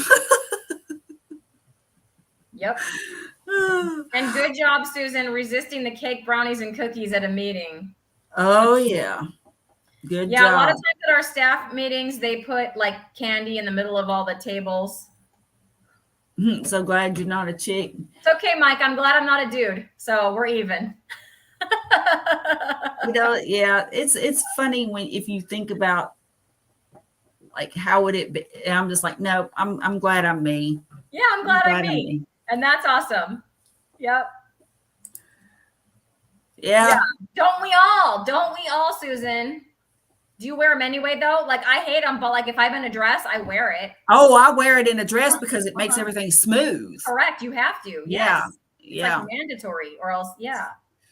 Yep. And good job, Susan, resisting the cake, brownies, and cookies at a meeting. Oh, yeah. Good job. Yeah, a lot of times at our staff meetings, they put like candy in the middle of all the tables. So glad you're not a chick. It's okay, Mike. I'm glad I'm not a dude. So we're even. Yeah, it's funny if you think about like how would it be. I'm just like, no, I'm glad I'm me. Yeah, I'm glad I'm me. And that's awesome. Yep. Yeah. Don't we all, Susan? Do you wear them anyway, though? Like, I hate them, but like if I'm in a dress, I wear it. Oh, I wear it in a dress because it makes everything smooth. Correct. You have to. Yeah. Yes. It's like mandatory, or else,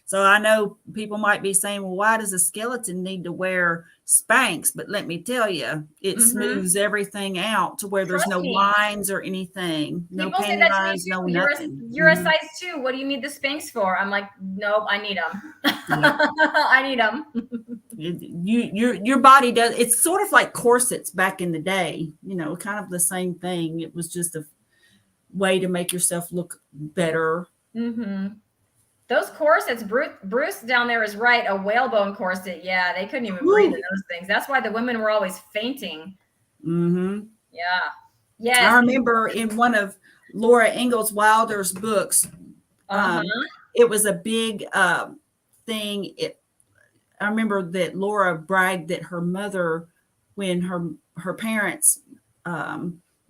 So I know people might be saying, well, why does a skeleton need to wear Spanx? But let me tell you, it smooths everything out to where there's no lines or anything. No panty lines, no nothing. You're a size 2. What do you need the Spanx for? I'm like, nope, I need them. I need them. Your body does. It's sort of like corsets back in the day, kind of the same thing. It was just a way to make yourself look better. Those corsets, Bruce down there is right. A whalebone corset. Yeah, they couldn't even breathe in those things. That's why the women were always fainting. Yeah. Yes. I remember in one of Laura Ingalls Wilder's books, it was a big thing. I remember that Laura bragged that her mother, when her parents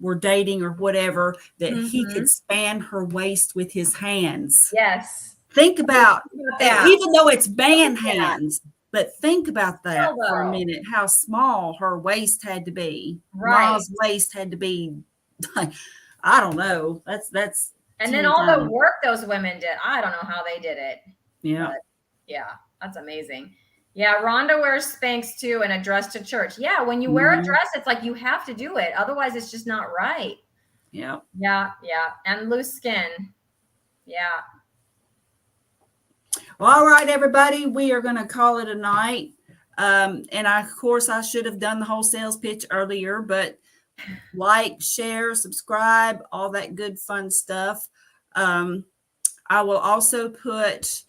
were dating or whatever, that he could span her waist with his hands. Yes. Think about that. Even though it's band hands, but think about that Still, for a though. minute, how small her waist had to be. Right. Ma's waist had to be, I don't know. That's and then all the work those women did. I don't know how they did it. Yeah. But yeah, that's amazing. Yeah, Rhonda wears Spanx too and a dress to church. Yeah, when you wear a dress, it's like you have to do it. Otherwise, it's just not right. Yeah. Yeah, yeah. And loose skin. Yeah. Well, all right, everybody. We are going to call it a night. Of course, I should have done the whole sales pitch earlier, but like, share, subscribe, all that good fun stuff. I will also put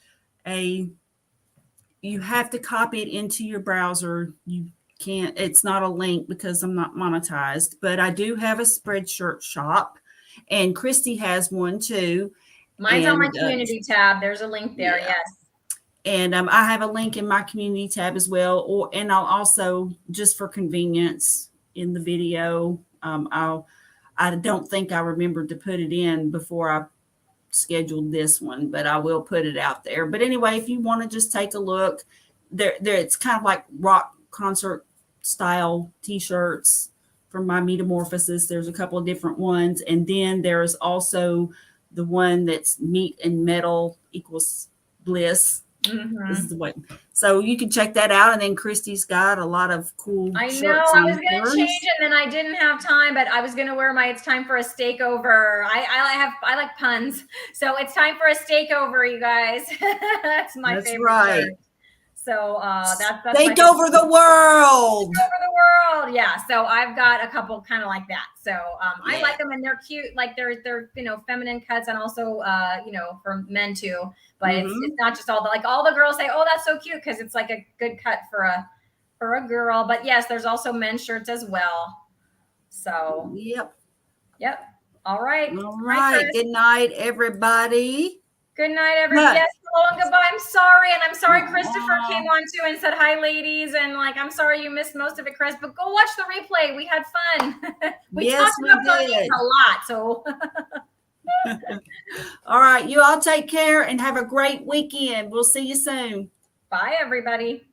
you have to copy it into your browser. You can't, it's not a link because I'm not monetized, but I do have a Spreadshirt shop, and Cristie has one too. Mine's on my community tab. There's a link there. Yeah. Yes. And I have a link in my community tab as well. And I'll also, just for convenience in the video, I don't think I remembered to put it in before I scheduled this one, but I will put it out there. But anyway, if you want to just take a look, there it's kind of like rock concert style t-shirts from my Metamorphosis. There's a couple of different ones. And then there's also the one that's meat and metal equals bliss. This is the way. So you can check that out. And then Cristie's got a lot of cool shirts. I was going to change it, and then I didn't have time, but I was going to wear my It's Time for a Steakover. I like puns. So It's Time for a Steakover, you guys. That's my favorite. Right. Shirt. So that's take over the world. Take over the world. Yeah. So I've got a couple kind of like that. So I like them, and they're cute. Like they're feminine cuts, and also for men too. But it's not just all the girls say, oh, that's so cute, because it's like a good cut for a girl. But yes, there's also men's shirts as well. So yep. All right. All right. Good night, everybody. Good night, everybody. Yes, hello and goodbye. I'm sorry. And I'm sorry Christopher came on too and said hi, ladies. And I'm sorry you missed most of it, Chris, but go watch the replay. We had fun. we talked about bunnies a lot. So all right. You all take care and have a great weekend. We'll see you soon. Bye, everybody.